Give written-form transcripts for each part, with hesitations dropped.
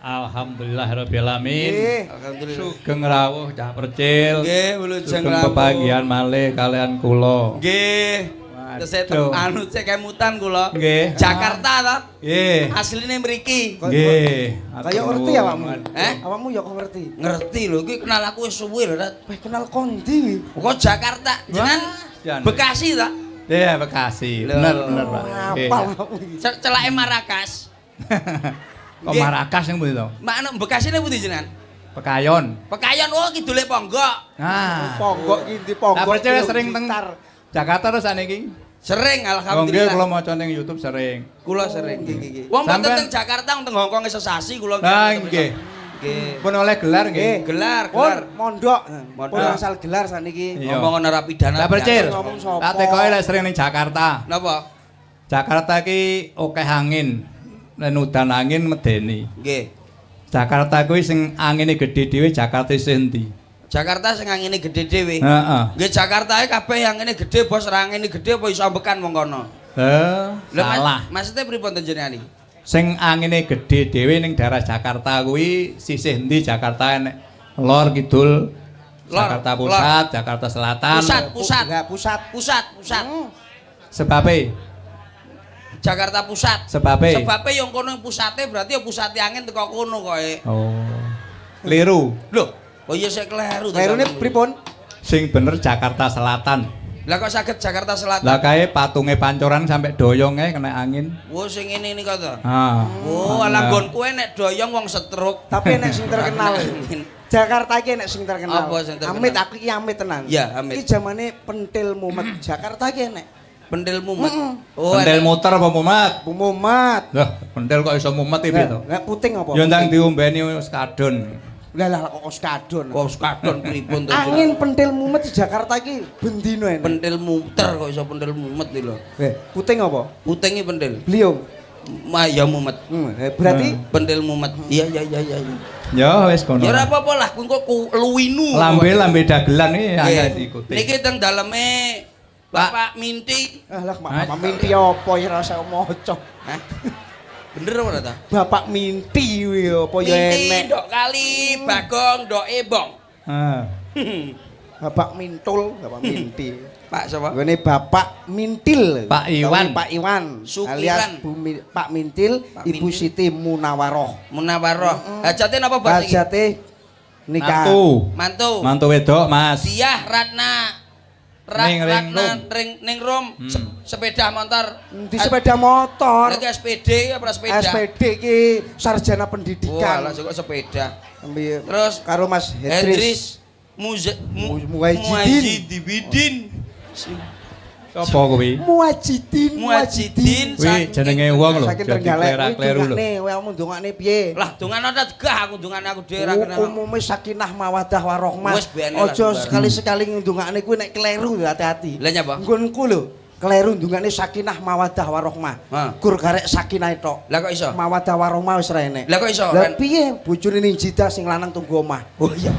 Alhamdulillahirabbil alamin. Alhamdulillah. Sugeng rawuh Cak Percil. Nggih, wilujeng Sugeng rawuh. pepanggihan malih kalian kula. Nggih. Kesetem anu cek kemutan kula. Nggih. Jakarta to? Nggih. Asline mriki. Nggih. Kaya ngerti awakmu. Eh? Awakmu ya kok ngerti. Ngerti lho, iki kenal aku wis suwe lho, Rat. Wah, kenal kondi. Kok Jakarta? Jenengan Jan. Bekasi ta? Iya, Bekasi. Bener, Pak. Apal aku. Celake Marakas. Kok Marakas yang pundi to? Mak nek Bekasi ne pundi jenengan? Pekayon. Pekayon oh kidule Ponggok. Nah. Ponggok iki ndi ponggok. Lah percaya sering teng Jakarta terus saniki. Sering Nggih, alhamdulillah. kula maca ning YouTube sering. Kula sering nggih. Wong mboten teng Jakarta teng Hongkong sesasi kula Nah, nggih. Nggih. Pun oleh gelar nggih. Gelar. Mondok. Mondok. Pun asal gelar saniki. Iya. Ngomong narapidana. Lah percil. ngomong sapa? Tak tekoke lek sering ning Jakarta. Napa? Jakarta ki akeh angin. Nek udan angin medeni. Nggih. Jakarta kuwi sing angine gedhe dhewe Jakarta sing ndi? Jakarta sing angine gedhe dhewe. Heeh. Nggih Jakarta e kabeh angine gedhe bos ra angine gedhe apa iso ambekan wong kono. Salah. Maksudnya pripun jenengan iki? Sing angine gedhe dhewe ning daerah Jakarta kuwi sisih ndi Jakarta enek lor kidul Jakarta Pusat, Jakarta Selatan. Pusat. Enggak, pusat. Pusat. Sebabe Jakarta Pusat. Sebabe Yang kono pusate berarti ya pusate angin teko kono koe. Oh. Keliru. Lho, oh iya saya keliru. Klerune pripun? Sing bener Jakarta Selatan. Lah kok saged Jakarta Selatan? Lah kae patunge pancoran sampai doyonge kena angin. Oh sing ngene iki kok to. Ah. Oh, ala nggonku nek doyong wong setruk. Tapi enek sing terkenal. Jakarta iki enek sing terkenal. Apa sing terkenal? Amit aku iki amit tenan. Ya, amit. Iki zamane pentil mumet. Jakarta iki enek. Pentil mumet. Oh, pentil muter apa mumet? Mumet. Lah, pentil kok iso mumet iki to? Lah puting apa? Yo ndang diombeni wis kadon. Lah kok skadon. Oh, skadon pripun to? Angin pentil mumet di Jakarta iki bendino enek. Pentil muter kok iso pentil mumet iki lho. Puting apa? Putingi pentil. Beliau. Ya mumet. Berarti Pentil mumet. Iya. Ya wis kono. Ya ora apa-apa lah, kuwi kok luwinu. Lambe dagelan iki ana diikuti. Niki teng daleme Bapak Minti. lah Bapak Minti apa ya rasa maca. Hah? Bener apa ta? Bapak Minti kuwi apa ya Minti enek. ndok kali, Bagong ndok ebong. Bapak Mintul, Bapak Minti. Pak sapa? Ngene Bapak Mintil. Pak Iwan. Pak Iwan. Sukiran. Alias Pak Mintil, Pak Ibu Mintil. Siti Munawaroh. Munawaroh. Hajate napa Bos iki? Hajate nikah. Mantu. Mantu wedok, Mas. Diah Ratna. Ning rum sepeda motor. Di sepeda motor. Lagi SPD apa sepeda? SPD ki sarjana Oh, pendidikan. alah kok sepeda. Terus karo Mas Hendris Muwajidin. Sapa kuwi? Muwajidin. Kuwi jenenge wong lho. Saking Jadi Trenggalek. kleru lho. Kamu ndongakne piye? Lah dongan ora tegah aku dongane aku dhewe ra kenal. Umume sakinah mawaddah warahmah. Wis bene lah, Aja sembarang. sekali-sekali ndongakne kuwi nek kleru ya hati-hati. Lah nyapa? Nggonku lho, kleru ndongakne sakinah mawaddah warahmah. Gur garek sakinah tok. Lah kok iso? Mawaddah warahmah wis ra enek. Lah kok iso? Lah piye bojone ning jidah sing lanang tunggu omah. Oh iya.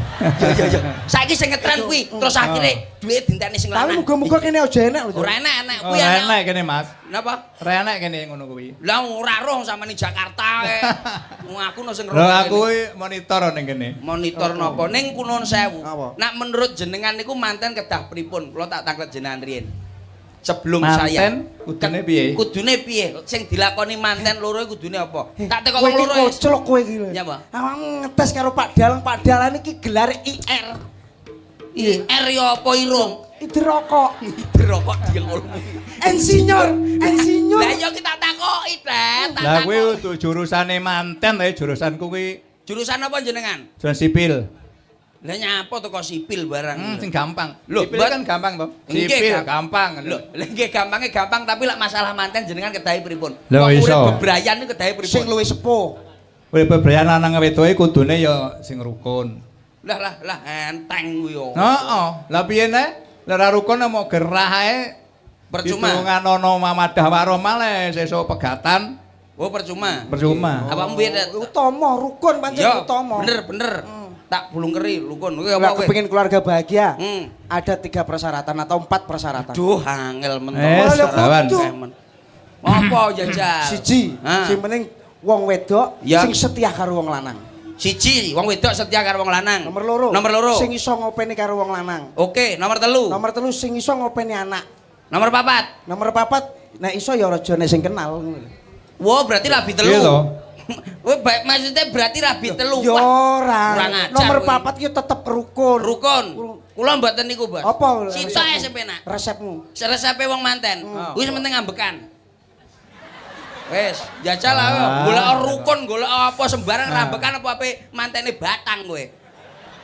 Ya. Saiki sing ngetren kuwi terus akhire duit dinteni sing Tapi lanang. muga-muga kene aja enek lho. Ora enak kuwi Ora enak. enak kene, Mas. Napa? Ora enak kene ngono kuwi. Lah ora roh sampe ning Jakarta kae. Wong aku no sing roh. Lho aku kuwi monitor ning kene. Monitor napa ning Kunon Sewu. Apa? Nak menurut jenengan niku manten kedah pripun? Kula tak tanglet jenengan riyen. Sebelum saya. Manten kudune piye? Kudune piye? Sing dilakoni manten loro kudune apa? Tak teko Kowe wong iki loro. koclok kowe iki lho. Ya, Pak. Awakmu ngetes karo Pak Dalang iki gelar IR. IR ya apa irung? Itu rokok. Dirokok dia ngulmu. Insinyur. Lah ya kita takoki, Tet. Lah kuwi kudu jurusane manten ta jurusanku kuwi Jurusan apa jenengan? jurusan sipil. Lah nyapa teko sipil barang. Sing gampang. Loh, Sipil kan gampang to. Nggih, Sipil gampang. Lho, lha nggih gampangnya gampang tapi lak masalah manten jenengan kedahi pripun? Lho, Kok urip iso. bebrayan niku kedahi pripun? Sing luwih sepuh. Kowe bebrayan lanang wedoke kudune ya sing rukun. Lah enteng kuwi yo. Heeh. Lah piye nek? Lah ora rukun mau gerah ae Percuma. hitungan ono mamadah warahmah le sesuk pegatan. Oh percuma. Percuma. Awakmu piye, Tet? Utama, rukun pancen Yo, utama. bener. Tak bulung keri rukun. Kuwi Lah apa kowe? kepengin keluarga bahagia. Hmm. Ada 3 persyaratan atau 4 persyaratan. Duh, angel mentok. Eh, Lah, sekawan. kudu. Apa jajal? Siji, Ah. sing penting wong wedok Ya. sing setia karo wong lanang. Siji, wong wedok setia karo wong lanang. Nomor loro. Nomor loro. Sing iso ngopeni karo wong lanang. Oke, nomor telu. Nomor telu sing iso ngopeni anak. Nomor papat. Nomor papat nek iso ya rajane sing kenal ngono lho. Wow, berarti rabi telu. Iya toh. Wah, maksudnya berarti rabi telu. Ya Wah, ora. kurang ajar Nomor kuwi. papat ki tetep rukun. Rukun. Kula mboten niku, Bos. Apa? Sito ae sepenak. Resepmu. Resepe wong manten. Hmm. Kuwi penting ngambekan. Wes, jajal lah. Ah. Golek rukun, golek apa sembarang rambekan apa ape mantene batang kowe.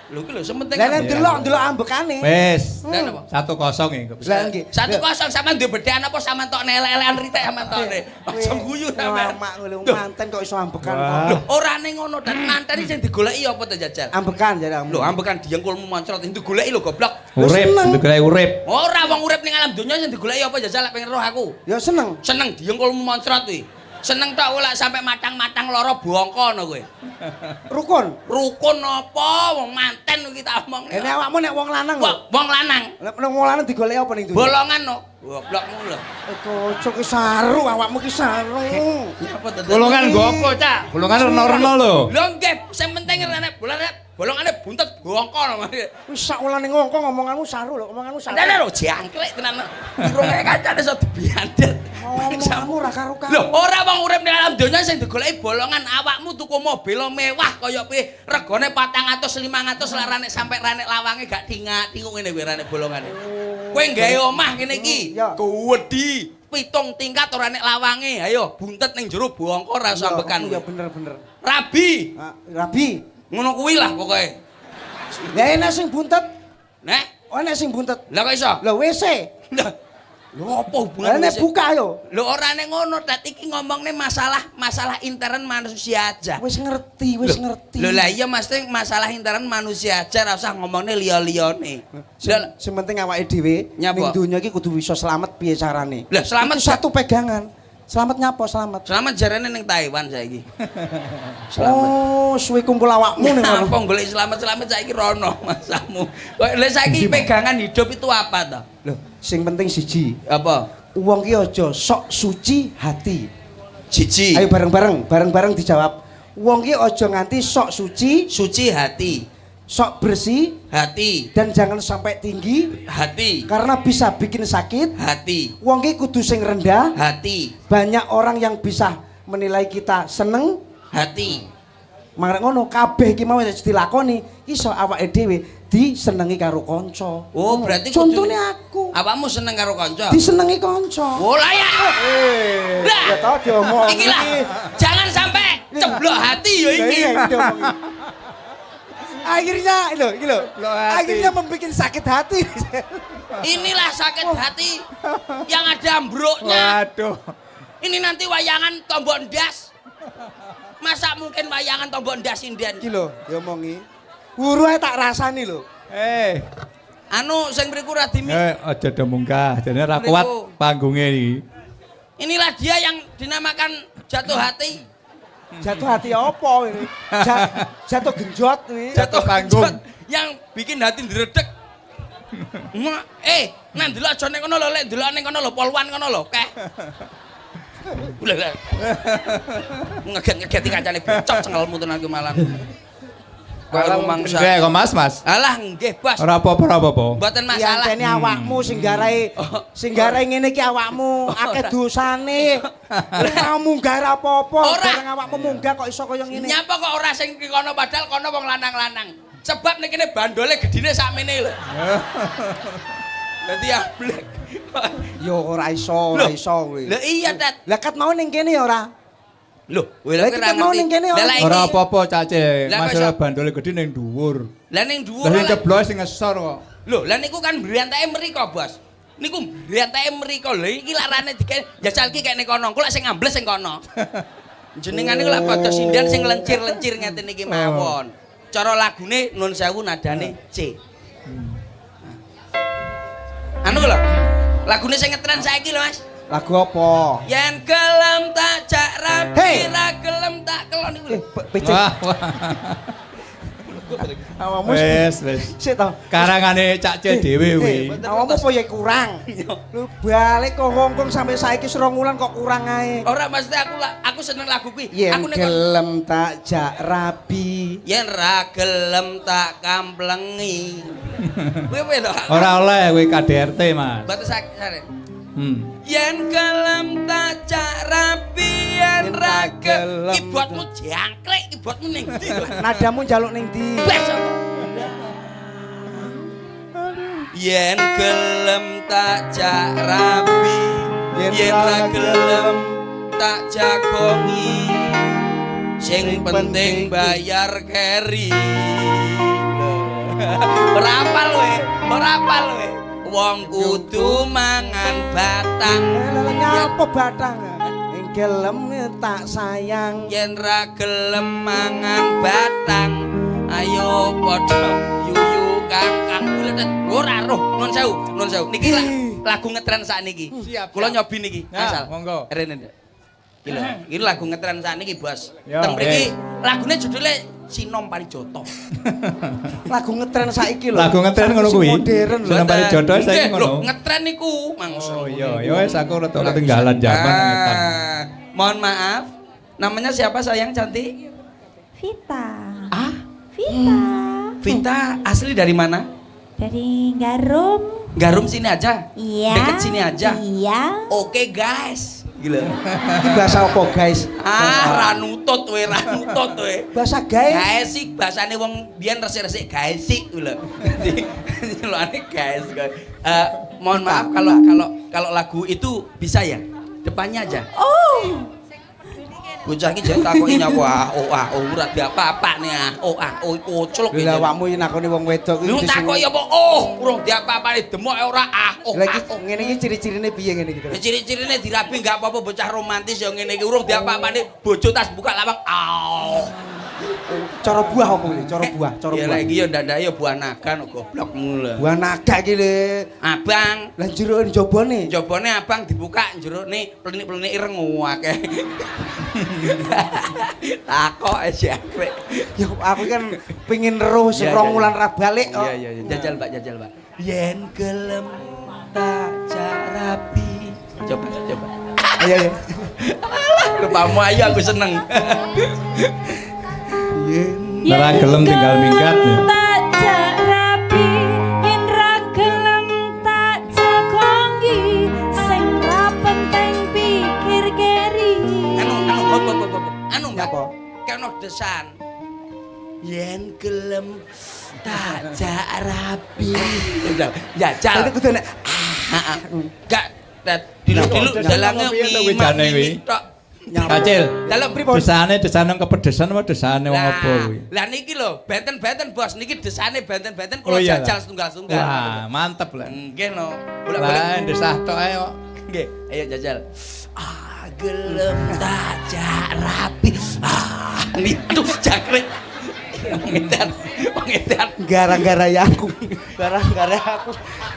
Lho iki lho sementing. Lah nek delok ambekane. Wes. Dan apa? 1-0 iki. Lah nggih. 1-0 sampean duwe bedhekan apa sampean tok nelek-elekan ritek sampean tok ne. Aja guyu sampean. Mak ngene manten kok iso ambekan. Wah. Lho, orane ngono dan manten sing digoleki apa to jajal? Ambekan jare kamu. Lho, ambekan diengkulmu moncrot sing digoleki lho goblok. Urip, seneng. digoleki urip. Ora wong urip ning alam donya sing digoleki apa jajal lek pengen roh aku. Ya seneng. Seneng diengkulmu moncrot kuwi. Seneng tok kowe lek sampe matang-matang lara bongko ngono kowe. Rukun. Rukun apa wong manten iki tak omong. Nek awakmu nek wong lanang. Wong lanang. Nek wong lanang digoleki apa ning dunya? Bolongan no. Goblokmu lho. Kocok ki saru awakmu ki saru. Ya apa to? Golongan nggo apa, Cak? Golongan reno-reno lho. Lho nggih, sing penting rene bolongane buntet bongko lho. Wis sak wulane ngongkong ngomonganmu saru lho, omonganmu saru. Ndane lho jangkrik tenan. Durunge kancane iso dibiandet. Omonganmu ra karo-karo. Lho, ora wong urip ning alam donya sing digoleki bolongan awakmu tuku mobil mewah kaya piye regane 400 500 larane sampe rane lawange gak tingak-tinguk ngene kuwi rane bolongane. Kowe gawe omah ngene iki, Ya. gowedi 7 tingkat ora nek lawange. Ayo buntet ning jero bongko ra usah ambekan. Ya bener-bener. Rabi. Rabi. Ngono kuwi lah pokoke. Ya enak sing buntet. Nek, Enak sing buntet. lah kok iso? Lho WC. Lho apa hubungan Nek buka yo. Lho ora nek ngono, tat iki ngomongne masalah intern manusia aja. Wis ngerti, wis ngerti. Lho lah iya mesti masalah intern manusia aja, ora usah ngomongne liya-liyane. Sing penting awake dhewe Nyapa? ning donya iki kudu bisa selamat piye carane. Lah selamat Itu satu pegangan. Selamat nyapa selamat. Selamat jarane ning Taiwan saiki. Oh, suwe kumpul awakmu ning Apa ngono. golek selamat saiki rono masamu. Kok lha saiki pegangan hidup itu apa to? Lho, sing penting siji. Apa? Wong ki aja sok suci hati. Jiji. Ayo bareng-bareng dijawab. Wong ki aja nganti sok suci, Suci hati. sok bersih Hati. dan jangan sampai tinggi Hati. karena bisa bikin sakit. Hati. Wong ki kudu sing rendah. Hati. Banyak orang yang bisa menilai kita seneng. Hati. Marek ngono kabeh iki mau wis dilakoni iso awake dhewe disenengi karo kanca. Oh, berarti contone kudu- aku Awakmu seneng karo kanca? disenengi kanca. Oh lah ya. Lah. Ya tau diomong Iki lah. Jangan sampai ceblok hati ya iki. Iya, diomong. Akhirnya lho, iki lho. hati. Akhirnya membuat sakit hati. Inilah sakit hati yang ada ambruknya. Waduh. Ini nanti wayangan tombok ndas. Masa mungkin wayangan tombok ndas inden? Iki lho, diomongi. Wuruhe tak rasani lho. Anu sing mriku Radimi. Aja do munggah, jane ra kuat Mriku. panggunge iki. Inilah dia yang dinamakan jatuh hati. Jatuh hati apa ini? Jatuh genjot ini. Jatuh panggung. genjot yang bikin hati ndredeg. Nang delok aja ning kono lho, lek delok ning kono lho, polwan kono lho, keh. Ulah. Ngeget-ngegeti kancane becok cengelmu tenan ki malah. Karo mangsa. Nggih kok Mas. Alah nggih, Bos. Ora apa-apa. Mboten masalah. Yantene awakmu sing garai ngene iki awakmu akeh dosane. Ora munggah ra apa-apa, Ora. bareng awakmu munggah kok iso kaya ngene. Nyapa kok ora sing kono padahal kono wong lanang-lanang. Sebab nek kene bandole gedine sakmene lho. Dadi ablek. Yo ora iso kuwi. Lho iya, Tat. Lah kat mau ning kene ya ora. Lho, kowe Lah, lek iki ora kan mau ngerti. ning kene, Lah iki. Ora apa-apa Cace, Lah, kok masalah iso? bandole gedhe ning dhuwur. Lah ning dhuwur. Lah sing lah. jeblos sing ngesor kok. Lho, lah niku kan briyantake mriko, Bos. Niku briyantake mriko. Lha iki larane dikae jajal ki kene kono. Engko lek sing ambles sing kono. Jenengane ku lek padha sinden sing lencir-lencir ngeten iki mawon. Cara lagune Nun Sewu nadane C. Anu lho. Lagune sing ngetren saiki lho, Mas. Lagu apa? Yen gelem tak cak rapi, Hey! ra gelem tak kelon niku lho. Pecing. Wah. Awakmu Wis. sik to. Karangane Cak Cil dhewe kuwi. Awakmu apa ya kurang? Lu balik kok ngongkong sampai saiki serong wulan kok kurang ae. Ora mesti aku seneng lagu kuwi. Yen Aku nek gelem tak jak rabi. yen ra gelem tak kamplengi. Kuwi apa to? Ora oleh kuwi KDRT, Mas. Batas sare. Yen gelem tak jak rabi yen ra gelem. Kibotmu jangkrik, kibotmu ning ndi? Nadamu njaluk ning ndi? Blas apa? Yen gelem tak jak rabi, yen ra gelem tak jagongi. Sing penting bayar keri. Ora apal kowe. Wong kudu mangan batang. Nyapa batang? Ing gelem tak sayang. Yen ra gelem mangan batang, ayo padha yuyu kangkang bulet. Ora roh, nun sewu. Niki lagu ngetren sakniki. Kula nyobi niki. Asal. Monggo. Rene. Iki lho, iki lagu ngetren sakniki, Bos. Yo, Teng mriki lagune judule Sinom Parijoto. Lagu ngetren saiki lho. Lagu ngetren ngono kuwi. Modern lho. Sinom Parijoto saiki Lho, ngono. ngetren niku mangsa. Oh iya, ya wis aku rada ketinggalan zaman ngetan. Mohon maaf. Namanya siapa sayang cantik? Vita. Ah, Vita. Vita asli dari mana? Dari Garum. Garum sini aja. Iya. Deket sini aja. Iya. Oke, guys. Gila. Iki bahasa apa, guys? Ranutut we. Bahasa guys. Guys sih bahasane wong biyen resik-resik guys sih lho. Lho aneh guys. Mohon maaf kalau lagu itu bisa ya? Depannya aja. Oh. Bocah iki jek takoki nyapa ora diapa-apa nih koclok iki. Lha awakmu nakoni wong wedok Lu takoki apa urung diapa-apane demok ora Lha iki ngene iki ciri-cirine piye ngene iki? Ciri-cirine dirapi enggak apa-apa bocah romantis ya ngene iki urung diapa-apane bojo tas buka lawang. Cara buah apa iki? Cara buah. Ya lagi ya ndak ya buah naga no goblokmu lho. Buah naga iki lho. Abang, Lah jero njobone. jabone abang dibuka jerone plenik-plenik ireng akeh. Takok jangkrik. Ya aku kan pengin ero serong wulan ra balik kok. Iya. Jajal, Mbak. Yen gelem tak jarapi. Coba. Ayo. Rupamu ayo aku seneng. Ora gelem tinggal minggat ya. Tak jak rapi, yen ra gelem tak jagongi, sing ra penting pikir keri. Anu Mbak. Apa? Keno desan. Yen gelem tak jak rapi. Udah, jajal. Tapi kudu nek Gak dilu dalange mimi tok. Kacil. Dalam Desane kepedesan apa desane wong apa kuwi? Lah niki lho, benten-benten Bos, niki desane benten-benten Oh kula iya, jajal lah. setunggal-setunggal. Wah, mantep lah. Nggih no. Lah desah tok ae kok. Nggih, ayo jajal. Gelem tajak rapi. Aduh jangkrik. Pengedan. gara-gara aku.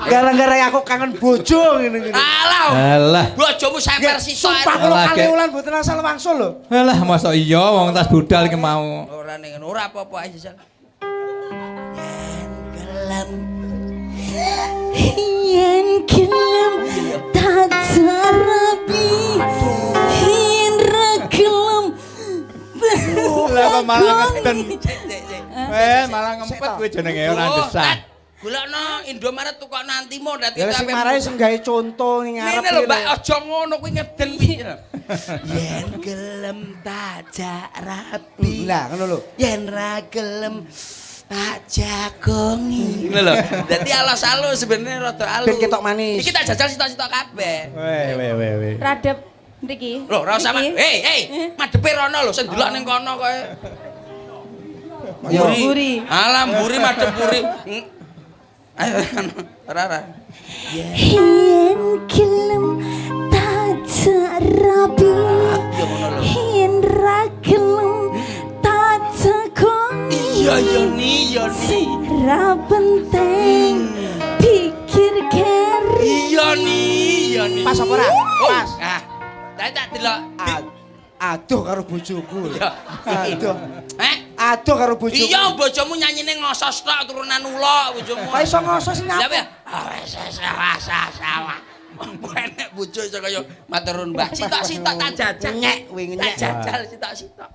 Gara-gara aku kangen bojo ngene-ngene. Alah. Bojomu semper sisa. Sumpah kula kali wulan mboten asal wangsul lho. Alah, masa iya wong tas budal ki mau. Ora ning ora apa-apa ae jajal. Yen gelem tak jarapi, yen ra gelem. Lah kok malah ngeten. Malah ngempet kowe jenenge ora desah. Golekno Indomaret tukok nantimo dadi Ya sing marahe sing gawe conto ning ngarep. Ngene lho Mbak, aja ngono kuwi ngeden kuwi. Yen gelem tajak rapi. Lah ngono lho. Yen ra gelem tak jagongi. Ngono lho. Dadi alus-alus sebenarnya rada alus. Ben ketok manis. Iki tak jajal sitok-sitok kabeh. Weh. Radep mriki. Lho, ora usah. Hei, madepe rono lho sing delok ning kono kowe. Mburi. Alah, mburi madhep mburi. Ayo, ora. Yen gelem tak rapi, yen ra gelem tak jagongi. Iya nih. Ra penting pikir keri. Iya nih. Pas apa ora? Pas. Tak delok. Aduh karo bojoku. Iya. Aduh. Aduh karo bojomu. Iya, bojomu nyanyine ngosos tok turunan ula bojomu. Kok iso ngosos Lah nyapa? ya. Sawah. Enek bojo iso kaya matur nuwun, Mbak. Sitok-sitok tak jajal. Nyek wingi Tak nyek. jajal sitok-sitok.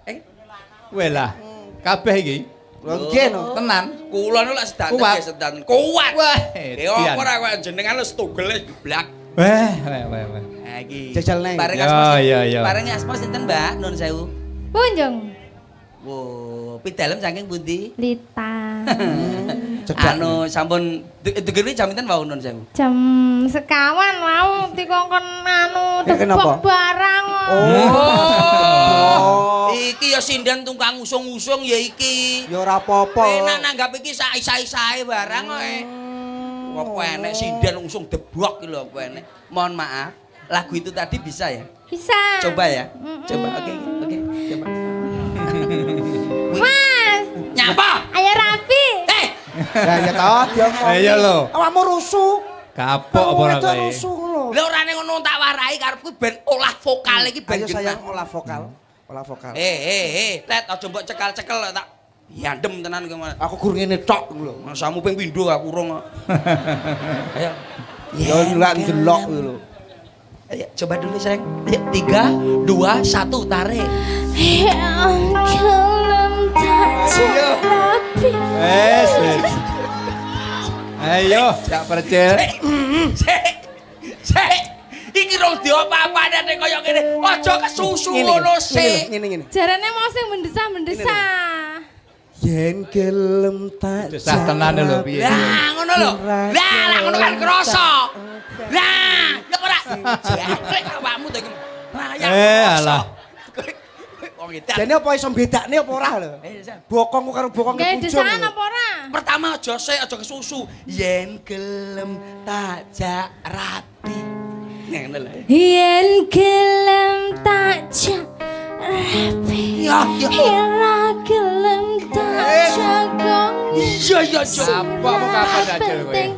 Weh lah. Kabeh iki Lho nggih no. tenan. Kula niku lak sedanten Kuat. nggih sedanten. Kuat. Wah, Ya apa ora kok jenengan wis tugel blak. Weh. Ha iki. Jajal neng. Bareng Ya, asma. ya, ya. Bareng asma sinten, Mbak? Nun sewu. Kunjung Wo, pidalem saking pundi? Lita. Anu sampun degene jam pinten wau nun sewu? Jam sekawan mau dikongkon anu Ya, kenapa? tebak barang. Oh. Iki ya sinden tukang usung-usung ya iki. Ya ora apa-apa. Enak nanggap iki sak-isae barang kok. Apa enek sinden usung debok iki lho apa enek. Mohon maaf, lagu itu tadi bisa ya? Bisa. Coba ya. Coba oke. Coba. Mas, Nyapa? ayo rapi. Ya toh dia ngomong. Iya lho. Awakmu rusuh. Kapok apa ora Itu kowe? rusuh lho. Lah orane ngono tak warai karepku ben olah vokal iki ben Ayo sayang genah. olah vokal. Olah vokal. Tet aja mbok cekel-cekel tak yandem tenan kowe. Aku gur ngene tok lho. Masamu ping pindho aku urung. Ayo. Ya ndelok ndelok lho. Ayo coba dulu Srek. Ayo 3 2 1 tarik. Yang kelem tak rapi. Wes. Ayo, gak percil. Sik. Iki rong diopa-opane nek kaya ngene. Aja kesusu ngono sik. Ngene. Jarane mau sing mendesah-mendesah. Yen gelem tak Desah tenan lho piye. Lah ngono lho. Lah ngono kan krasa. Lah, nek ora jek awakmu to iki. Alah. Wong edan. Jane apa iso bedakne apa ora lho? Bokongku karo bokong Gawe kebujung. desahan apa ora? Pertama aja sik aja kesusu. Yen gelem tajak rapi. Ngono lho. Yen gelem tak rapi. Ya. Yen gelem tak jagong. Iya. Apa kapan aja kowe? Penting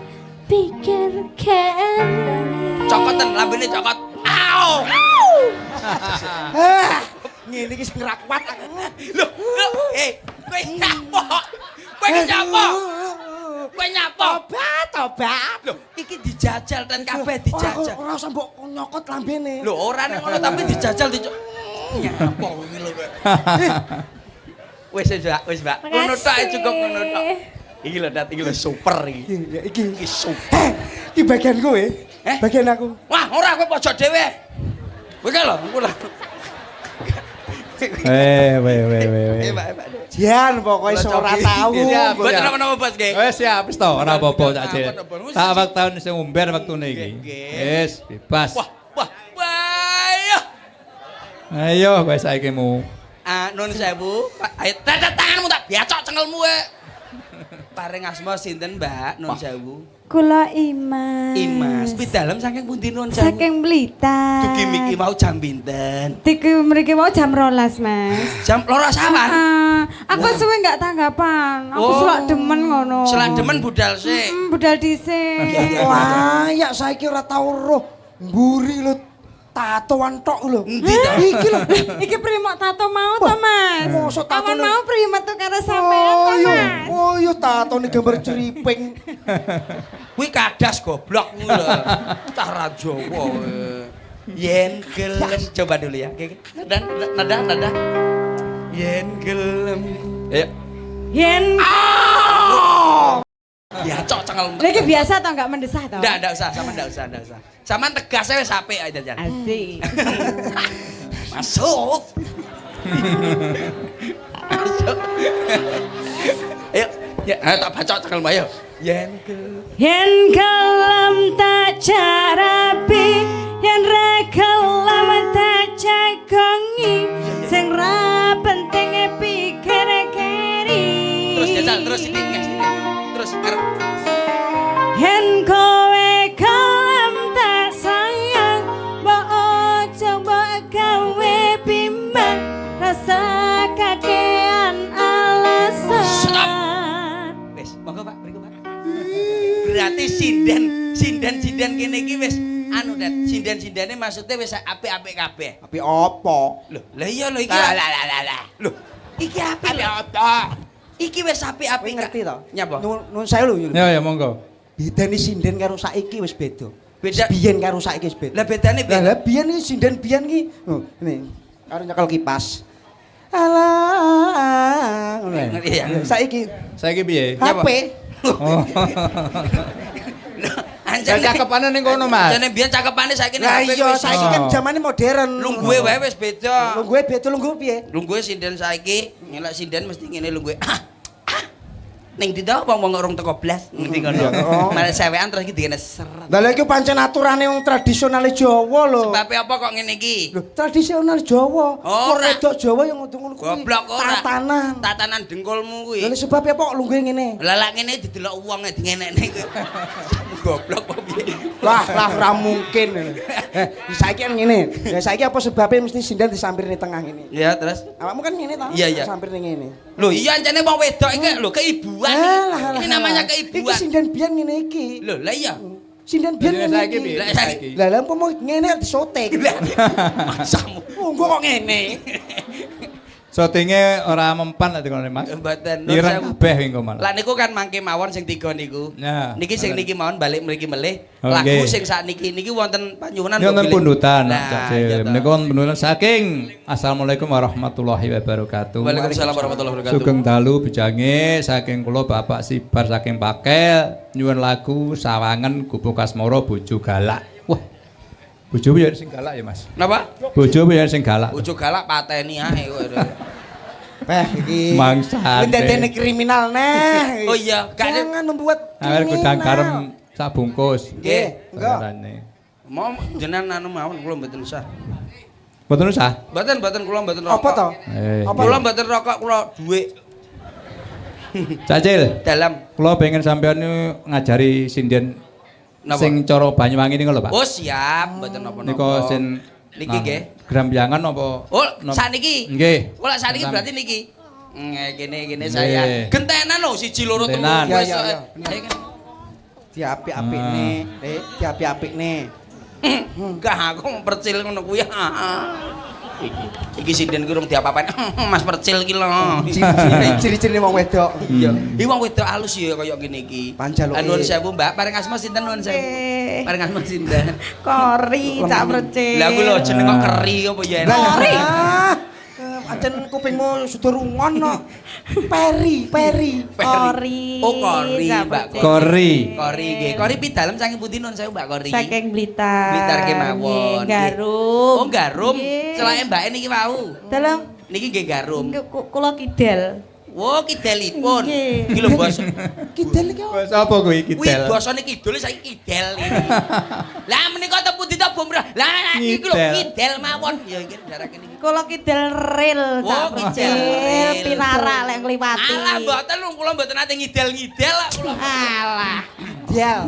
pikir keri. Cokoten lambene cokot. Au. Ngene iki sing ra kuat aku. Loh, kowe nyapa? Kowe nyapa? Kowe nyapa? Tobat. Loh, iki dijajal dan kabeh dijajal. Ora usah mbok nyokot lambene. Lho, ora nek ngono tapi dijajal nyapa iki lho kowe. Wis, Mbak. Ngono tok ae cukup ngono tok. Iki lho, Dat, iki lho super iki. Ya iki Iki super. iki bagian kowe. Eh? Bagian aku. Wah, ora kowe pojok dhewe. Kowe lho, engko lho. Weh. Mbak. Jan pokoke iso ora tau. Siap, Mboten napa-napa, Bos, nggih. Wes siap wis to, ora apa-apa tak jek. Ampun. Tak waktu sing umber wektune iki. Nggih. Wis bebas. Wah. Ya. Ayo kowe saiki mu. Nun sewu, ayo dadat tanganmu tak biacok cengelmu we. Paring asma sinten, Mbak? Nun sewu. Kula Imas. Imas, pidalem saking pundi nun sewu? Saking Blitar. Dugi miki mau jam pinten? Tiki mriki mau jam 12, Mas. Jam loro sawan. Aku suwe enggak tanggapan. Aku Oh. selak demen ngono. Selak demen budal sik. Budal dhisik. Iya. Wah, ya saiki ora tau roh. Mburi lho tatoan tok lho. Endi to? Iki lho. Iki primok tato mau to, Mas? Mosok tato Awan nih? mau primok tuh karo sampean to, Mas. Oh iya tatone gambar jeriping. Kuwi kadas goblok kuwi lho. Cah ra Jawa. Yen gelem coba dulu ya. Oke. Nada. Yen gelem. Ayo. Yen Ya cok cengelmu. lagi biasa to enggak mendesah to? Ndak usah, sama ndak usah. Sama tegas wis apik aja jan. Asik. Masuk. Ayo, tak bacok cengelmu ayo. Yen Kalem tak carapi, yen ra kalem tak jagongi, sing ra penting pikir keri. terus jajal terus ini nggak sini. Terus arep Yen kowe kalem tak sayang, mbok ojo mbok gawe bimbang, rasa kakean alasan. Stop. Wis, monggo Pak, mriku Pak. Berarti sinden kene iki wis anu Dat, sinden-sindene maksudnya wis apik-apik kabeh. Tapi apa? Loh, lah iya lho iki. Lah. Loh, Iki apik lho. Iki wis apik-apik. Ngerti to? Nyapa? Nun saya lho. Ya monggo. Bedane sinden karo saiki wis beda. Beda. Biyen karo saiki wis beda. Lah bedane piye? Lah biyen iki sinden biyen iki. Oh, ini karo nyekel kipas. Alah. Ngerti ya? Saiki Saiki piye? Nyapa? HP. Oh. Anjane Cakepane ning kono, Mas. Anjane biyen cakepane saiki ning Lah HP iya wis. saiki kan zamane modern. Lungguhe wae wis beda. Lungguhe beda lungguh piye? Lungguhe sinden saiki, ngelak sinden mesti ngene lungguhe. Ning ndi to wong-wong urung teko blas ngendi kono. Oh. Malah sewekan terus iki dikene seret. Lah lha iki pancen aturane wong tradisionale Jawa lho. Sebab apa kok ngene iki? Lho, tradisional Jawa. Ora. Wedok Jawa yang ngono kuwi. Goblok ora. Tatanan. Tatanan dengkulmu kuwi. Lha sebab apa kok lungguhe ngene? Lah lak ngene didelok wong e dingenekne kuwi. Goblok apa piye? Lah ora mungkin. Saiki kan ngene. Ya saiki apa sebabnya mesti sinden disampirne tengah ngene? Ya terus. Awakmu kan ngene ta? Iya, iya. Sampirne ngene. Loh iya ancane wong wedok iki lho keibuan iki. Ini namanya Iki keibuan. sinden biyen ngene iki. Loh lah iya. Sinden biyen Jadi ngene saiki iki. piye? Lah, Saiki. Lah lha umpama ngene disotek. Masamu. Monggo kok ngene. Syutinge ora mempan lek ngono, Mas. Mboten. Ireng kabeh engko malah. Lah niku kan mangke mawon sing tiga niku. Ya. Niki sing niki mawon balik mriki melih. Oh, Lagu nggih. sing sakniki niki wonten panyuwunan Ini wonten pilih. pundutan, Nah, Cak iya Cil. toh. Menika wonten pundutan saking Assalamualaikum warahmatullahi wabarakatuh. Waalaikumsalam warahmatullahi wabarakatuh. Sugeng dalu bijange saking kula Bapak Sibar saking Pakel nyuwun lagu Sawangen Gubuk Kasmara Bojo Galak. Wah. Bojo ya sing galak ya, Mas. Napa? Bojo ya sing galak. Bojo galak pateni ae kowe. Iki Mangsane. ndadene kriminal nah. Oh iya, gak ada- jangan membuat Awer gudang kriminal. garam sak bungkus. Nggih, enggak. Bayarannya. Mau jenengan anu mawon kula mboten usah. Mboten usah. Mboten kula mboten rokok. Apa to? Apa? Kula mboten rokok, kula dhuwit Cacil, dalam. kula pengen sampean niku ngajari sinden Napa? sing cara Banyuwangi niku lho, Pak. Oh siap, mboten napa-napa. Nika sing Niki nggih. Grampiangan apa? Oh, saniki. Nggih. Kula saniki Santan. berarti niki. Kene Nggih. saya. Gentenan lho siji loro telu. Gentenan. Ya, wis, ya, ya. ayo kan. Diapik-apikne, diapik-apikne. Enggak aku percil ngono kuwi. Iki sinden ku urung diapa-apain. Mas percil ki lho. Ciri-ciri wong wedok. Iya. Iki wong wedok alus ya kaya ngene iki. Panjaluke. Nuwun sewu, Mbak. Paring asma sinten nuwun sewu? Paring asma sinten? Kori cak percil. Lah aku lho jeneng kok keri apa ya enak. Kori. Ancen kupingmu sudah rungon no. Peri. Kori. Oh, kori, cak Mbak. percil. Kori. Kori nggih. Kori pidalem saking pundi nuwun sewu, Mbak Kori? Saking Blitar. Blitar kemawon. Garum. Oh, garum. Nggih. Celake mbake niki wau. Dalam Niki nggih garum. kula kidal. Wo kidelipun. Nggih. Iki lho bos. Kidal iki apa? Wes apa kuwi Kuwi kidel? basane kidul saiki kidel iki. Lah menika tepu dita bumrah. Lah iki lho Kidel. kidel mawon. Ya iki darake niki. Kula kidal ril Oh, cak kidal percil. ril. Pinara lek ngliwati. Alah mboten lho kula mboten nate ngidel-ngidel lah kula. Alah. Dial.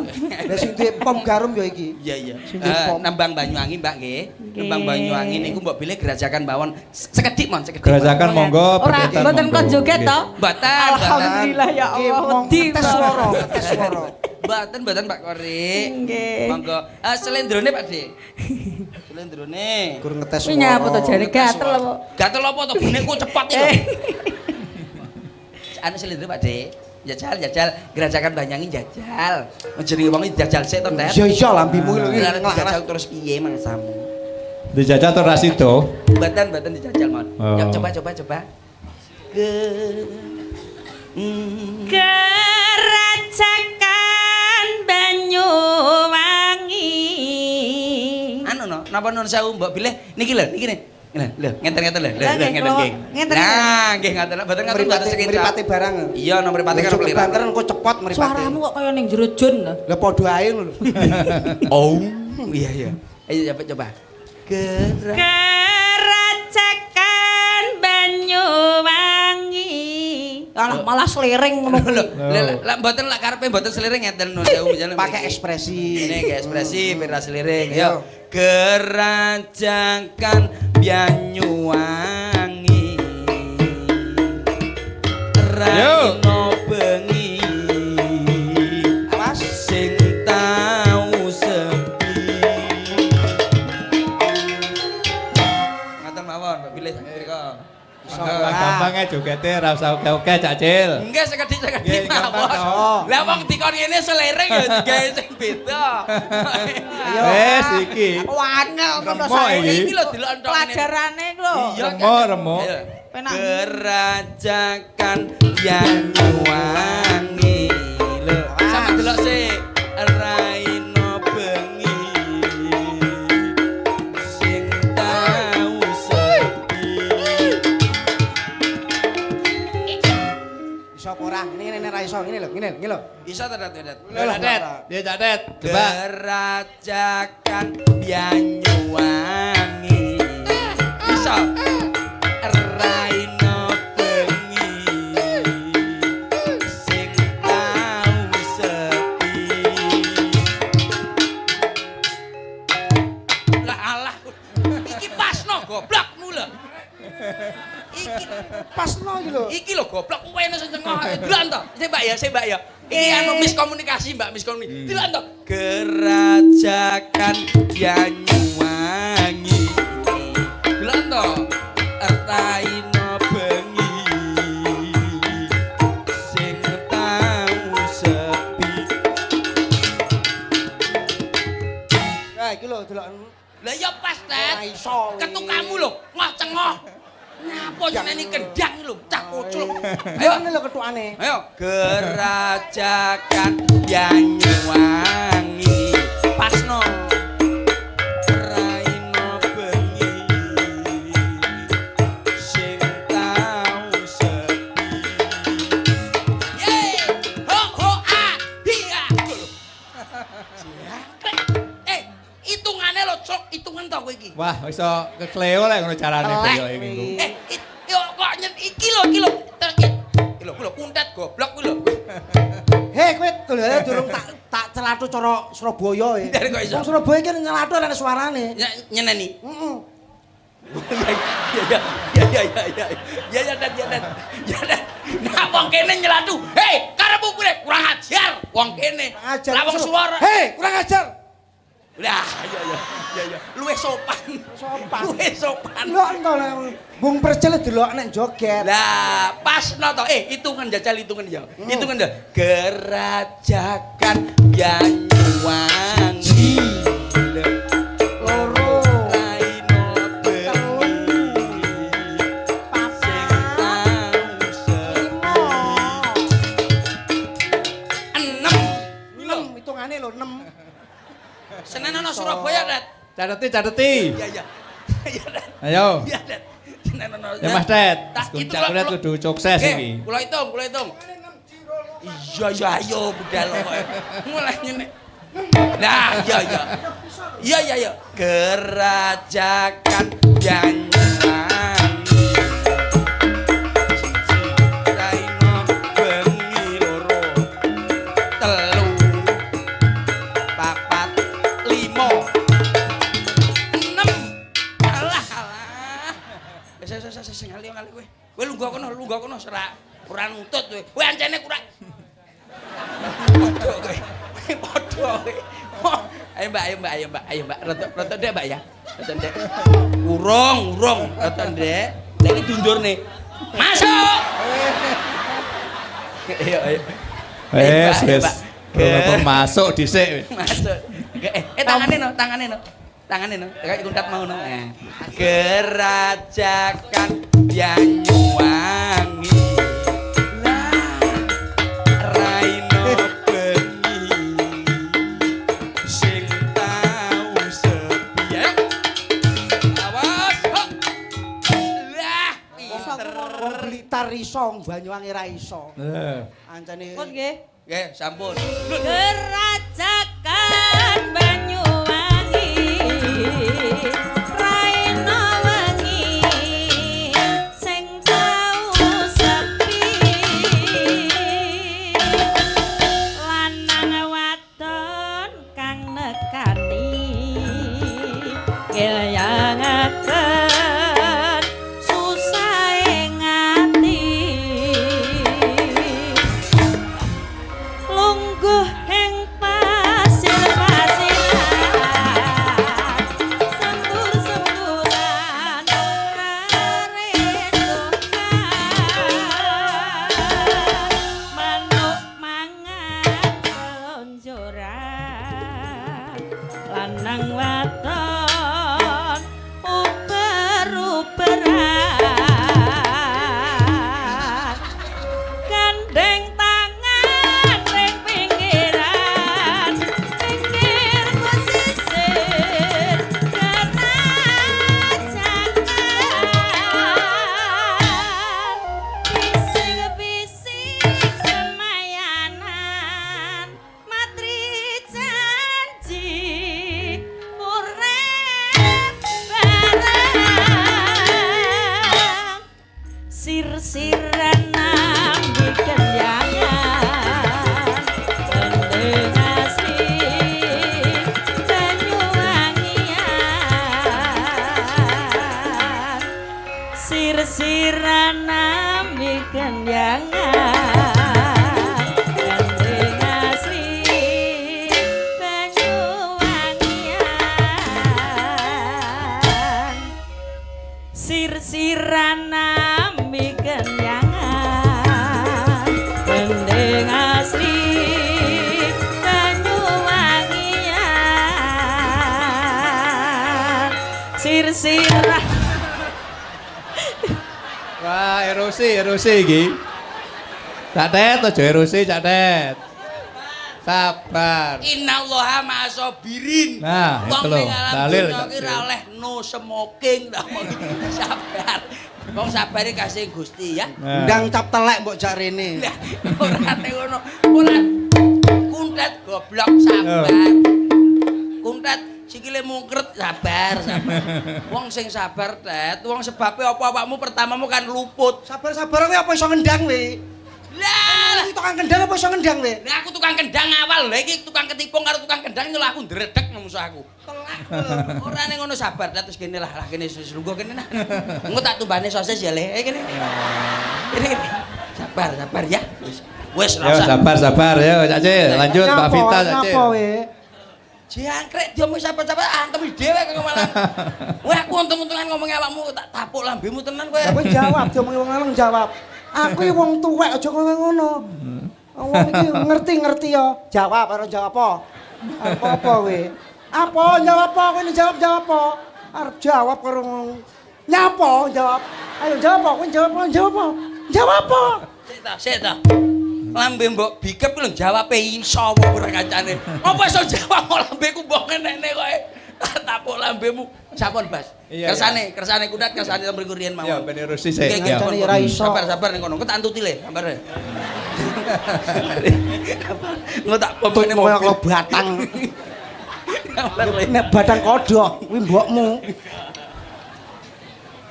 Lah sing duwe pom garum ya iki. Iya iya. Sing duwe pom. Nembang Banyuwangi Mbak nggih. Nggih. Nembang Banyuwangi niku mbok pilih gerajakan bawon sekedhik mon sekedhik. Gerajakan monggo, Ora berkaitan mboten monggo. kon joget Nggih. to? Mboten. Alhamdulillah ya Iki Allah. mong wedi tes swara, tes swara. Mboten Mbak Kori. Nggih. Monggo. Selendrone Pak Dik. Selendrone. Kur ngetes Kuwi nyapa to jare gatel apa? Gatel apa to buneku cepot iki. Anu selendro Pak Dik. Jajal gerajakan Banyuwangi jajal. Jenenge wong iki jajal sik to, Tet. Iya lambimu iki Jajal nglaras. terus piye mangsamu? Dijajah to Rasido. Mboten dijajal mon. Oh. Ya coba. Gerajakan Banyuwangi. Anu no, napa nun sewu mbok bilih niki lho, niki nih. Lho, ngenten lho, Lah, nggih, ngeten kula- nggih. ngenten. Nah, nggih ngaten, mboten ngaten mboten sekitar. Mripate barang. Iya, no mripate karo Cukup pelirang. banter engko cepot mripate. Suaramu kok kaya ning jero jun to. Lah padha ae lho. Oh, iya. Ayo coba. Gerajakan Banyuwangi. Alah malah sliring ngono Lho, kuwi. lah mboten lak karepe mboten seliring ngeten nun sewu misalnya. Pakai ekspresi. Ini nggih ekspresi pira seliring. Ayo. Yo. Gerajakan Banyuwangi. Raino bengi. Awas. Sing tau sepi. Ngaten mawon, Mbak Bilih sak mriko. Sombong. Gampang aja jogete ra usah oke-oke Cak Cil. Enggak sekedhik-sekedhik Nggih, mawon. gampang, Lah wong dikon ngene selering ya digawe sing beda. Ayo. Wes iki. Wangel ngono Remuk sae. iki. Iki lho delok Pelajarane iku lho. Iya, Remuk. Ayo. Penak. Kerajakan Banyuwangi. Lho, sampe delok sik. Raino bengi. Sing tau sepi. Iso apa ora? Ini ra iso, ngene lho, ngene lho. Bisa ta, Dat? Lho, lho, Det. Ya Cak Det. Coba. Kerajakan Banyuwangi. Bisa. Raino bengi. Sing tau sepi. Lah alah. Iki pasno goblokmu lho. Iki Pasno iki lho. iki lho goblok kowe eno sing tengah. Delok to. Sik Mbak ya. Iki anu miskomunikasi Mbak, miskomunikasi. Delok to. Kerajakan Banyuwangi. Delok to. Raino bengi. Sing tau sepi. Nah, iki lho delok. Lah ya pas, Ora Tet. iso. Ketukamu lho, ngoh cengoh. Ngapa jenenge kendang lho, cah kocluk. Ayo Ayo, ngene lho ketukane. ayo. Kerajakan Banyuwangi. Pasno. Raino bengi. Sing tau sepi. Yeay! Ho ho ah! Dia! Hitungane lho, Cuk, hitungan to kowe iki. Wah, iso kekleo lek ngono carane boyo iki. Yo kok nyen iki lho. Iki lho kuntet goblok kuwi lho. Hei, kowe durung tak celathu cara Surabaya e. Dari kok iso? Wong Surabaya iki nyelathu ana suarane. Nyeneni. Heeh. Ya, Dan. Nah, wong kene nyelatu. Hei, karepmu kuwi kurang ajar. Wong kene. Ajar. Lah wong suara. Hei, kurang ajar. Lah, iya. Luwih sopan. Luwih sopan. Lho ento lek Bung Percil delok nek joget. Lah, pas to. Hitungan jajal hitungan ya. Hitungan dah. Kerajakan Banyuwangi. Loro. Raino bengi. Sing tau sepi. 6. Hitungane lho 6. Senen ana Surabaya, Dat. Cateti. Iya. Iya, Dat. Ayo. Iya, Dat. Senen ana. Ya Mas Det. Tak itu Cak Det kudu sukses iki. Kula hitung. Iya, ayo budal kok. Mulai nyene. Nah, iya. Kerajakan Banyuwangi. Raino bengi loro. 3 4 5 6. Alah. Wis sing ngali kowe. Kowe lungguh kono serak. Ora nuntut kowe. Kowe ancene kurang. Padha kowe. Ayo Mbak. Roto Ndek, Mbak ya. Roto Ndek. Urung. Roto Ndek. Lah iki diundurne. Masuk. Ayo. Wes. Apa masuk dhisik. Masuk. Tangane no. Kayak kuntat mau no. Kerajakan Banyuwangi. Raino bengi. Sing tau sepi. Awas. Lah, pinter. Wong Blitar iso, Banyuwangi ra iso. Ancane Pun nggih. Nggih, sampun. Kerajakan Banyuwangi. Raino wengi. Sing tau sepi. Lanang wadon kang nekani. Ngelayangaken susahe ngati. Lungguh ing Kendhiangan Gandeng asri Banyuwangian Sir-siran nami kendhiangan Gandeng asri Banyuwangian Sir-siran Wah, erosi iki. Cak Tet aja erosi, Cak Tet. Sabar. Innallaha ma'asobirin. Nah, itu loh, dalil. Ki ora oleh no smoking ta. Sabar. Wong sabare kasih Gusti ya. Nah. Ndang cap telek mbok jak rene. Lah, ora nek ngono. Ora kuntet goblok sabar. Kuntet sikile mungkret sabar. Wong sing sabar, Tet. Wong sebabe apa awakmu pertamamu kan luput. Sabar-sabar kowe apa iso ngendang we? Lah, Iki tukang kendang apa iso ngendang we? Nah, aku tukang kendang awal, lha iki tukang ketipung karo tukang kendang nyeluk aku ndredeg nang musuh aku. Telak. Ora ning ngono sabar, terus kene lah kene lungguh kene nah. Engko tak tumbane sosis ya le. Kene. Kene. Sabar ya. Wis Yo sabar ya, Cak Cil. Lanjut Mbak Vita, Cak Cil. Napa we? Jangkrik dia mau sabar-sabar antem dhewe kok malah. Wah, aku untung-untungan ngomong awakmu tak tapuk lambemu tenan kowe. Ya kowe jawab, diomongi wong lanang jawab. Aku iki wong tuwek aja ngono. Wong iki ngerti-ngerti ya. Jawab karo jawab apa? Apa we? Apa jawab apa? Kowe jawab apa? Arep jawab karo nyapa jawab. Ayo jawab apa? Kowe jawab apa? Jawab apa? Sik ta. Lambe mbok bikep lho jawabe iso apa ora kancane. Apa iso jawab kok lambeku mbok ngenekne kowe. Tapuk lambemu. Sampun, Bas. Kersane kudat kersane mriku riyen mawon. Ya ben erosi sik. Nggih, Kancane ora iso. Sabar ning kono. Engko tak antuti le, sabar. Engko tak pomene Kowe kok batang. Nek batang kodhok kuwi mbokmu.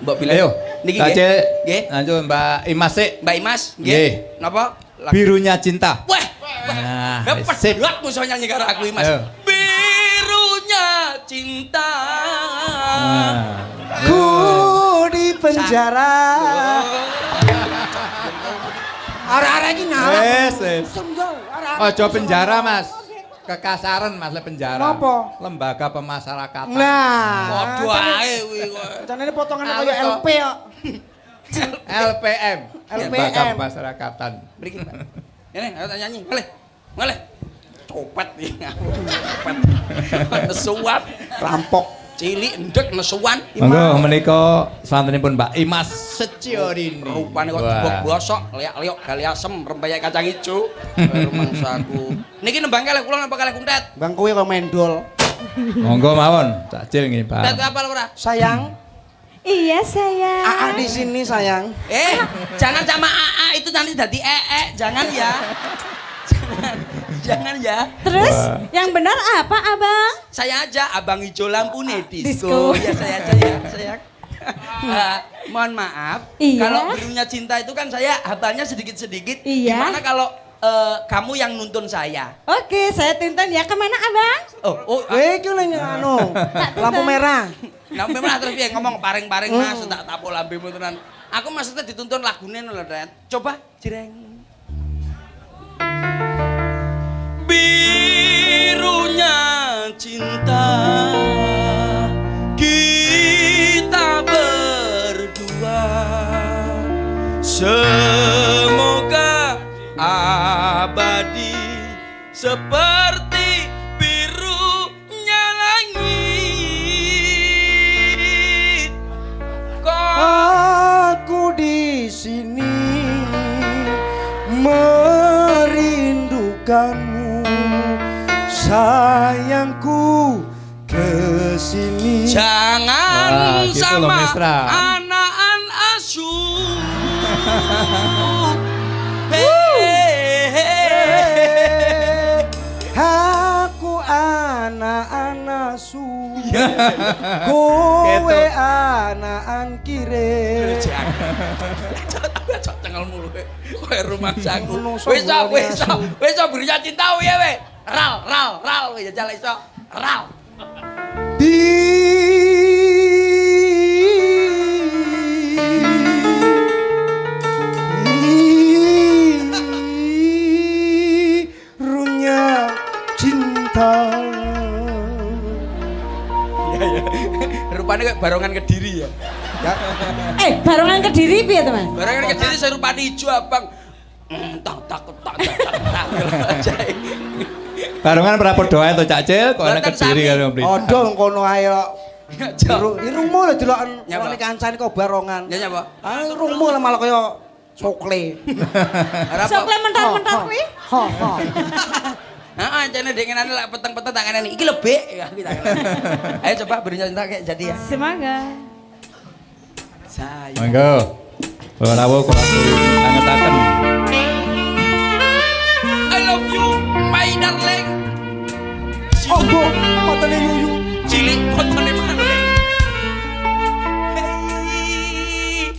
Mbok bilang. Ayo. Niki Cak Cil. Nggih. Lanjut Mbak Imas sik. Mbak Imas, Nggih. nggih. Napa? Birunya cinta. Wah. Nah, Sip. Pedhot musuh nyanyi karo aku Imas. Ayo. Birunya cinta. Ku di penjara. Arek-arek iki ngarep. Wes. Ojo penjara, Mas. Kekasaran Mas le penjara. Napa? Lembaga pemasyarakatan. Nah, Padha ae kuwi kowe. Janane potongane Alus kaya kok. LP kok. LPM. Lembaga LPM. pemasyarakatan. Mriki, Pak. Ini, ayo tak nyanyi. Malih. Copet iki. Copet. Nesuan, Rampok. cilik endek nesuan. Monggo menika santenipun Mbak Imas Seciorini. Rupane kok Wah. dibok bosok, liak-liok gali asem, rempeyek kacang ijo. Rumangsaku. Niki nembang kalih kula napa kalih kuntet? Bang kowe kok mendol. Monggo mawon, Cak Cil nggih, Kuntet Pak. apa ora? Sayang, Iya sayang. Aa di sini sayang. Jangan sama AA itu nanti jadi jangan ya. Jangan ya. Terus Wah. yang benar apa abang? Saya aja abang hijau lampu nih Disco. disco. Ya saya aja ya, sayang. Mohon maaf, Iya. kalau birunya cinta itu kan saya hafalnya sedikit-sedikit. Iya. Gimana kalau kamu yang nuntun saya? Oke, saya tuntun ya. Kemana abang? Iki lho anu, lampu merah. Nah, memang terus piye ngomong paring-paring Mas, tak tapuk lambemu tenan. Aku maksudnya dituntun lagune lho, Ren. Coba jreng. Birunya cinta kita berdua, semoga abadi seperti birunya langit. Aku di sini merindukanmu, sayangku kesini. Jangan Wah, gitu loh, sama Mesra. anak-an asuh. Aku anak-anak su, kowe anak-an kire. Cok cengal mulu kowe rumangsaku. Ngono, Wis sombongnya wis birunya cinta ya we. Ral ya jale iso. Ral. rupane kayak barongan Kediri ya. Ya, Barongan Kediri piye, Teman? Barongan Kediri saya rupane ijo abang. Tak. Barongan berapa doa itu Cak Cil kok ana Mboten Kediri sami. karo Mriki. odo ngono ae kok. Jo. Irungmu lho deloken Nyapa? wong kancane kok barongan. Ya nyapa? Ah irungmu lah malah kaya sokle. Ora apa. Sokle mentar-mentar kuwi. Ha. Heeh, jane dengenane lek peteng-peteng tak ngene iki lho, Bek. Ya iki tak ngene. Ayo coba beri cinta kayak jadi ya. Semoga. Saya. Monggo. Kula rawuh kula angetaken. I love you, my darling. Oh, matane yuyu. Cilik kotone mana? Hey.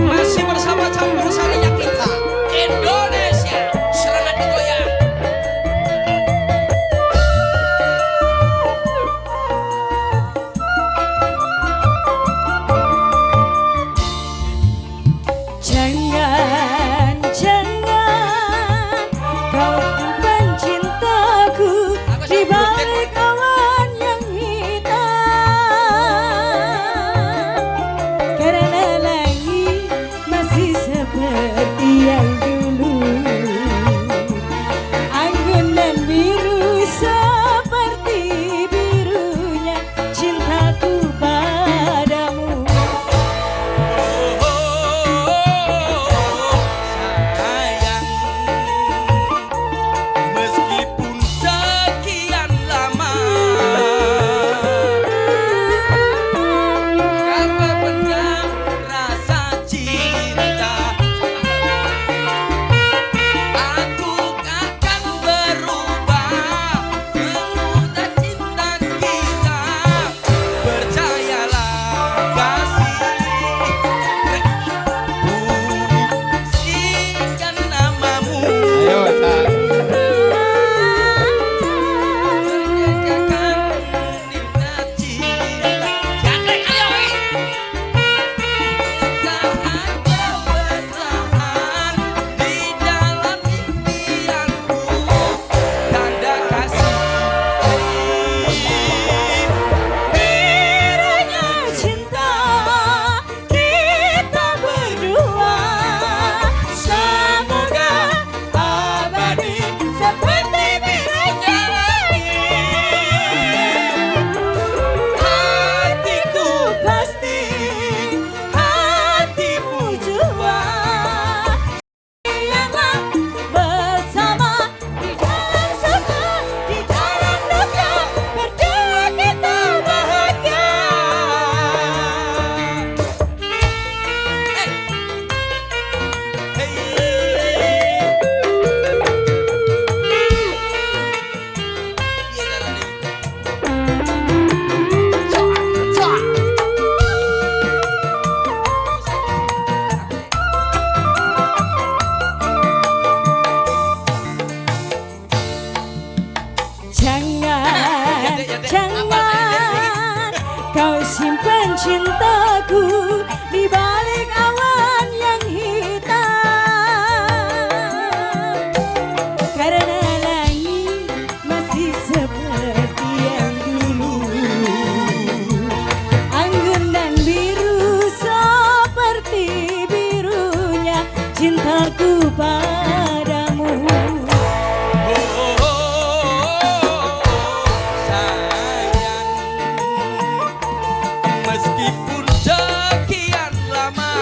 Masih bersama campur sarinya kita Indonesia. Serangan digoyang. Jangan kau simpan cintaku di balik awan yang hitam. Karena langit masih seperti yang dulu. Anggun dan biru seperti birunya cintaku padamu. Sayang, meskipun sekian lama kau pendam rasa cinta, aku akan berubah mengubah cinta kita. Percayalah kasih, pujikan namamu. Ayo Cak. Menjagakan ninda cinta. Jangkrik, ayo, woi. Tak ada bertahan di dalam impianku. Tanda kasih. Birunya cinta kita berdua, semoga abadi seperti birunya langit. Hatiku pasti, hatimu jua. Biarlah bersama di dalam suka, di dalam duka, berdua kita bahagia. Jangan kau simpan cintaku di balik awan yang hitam. Karena langit masih seperti yang dulu. Anggun dan biru seperti birunya cintaku padamu. Sayang, meskipun sekian lama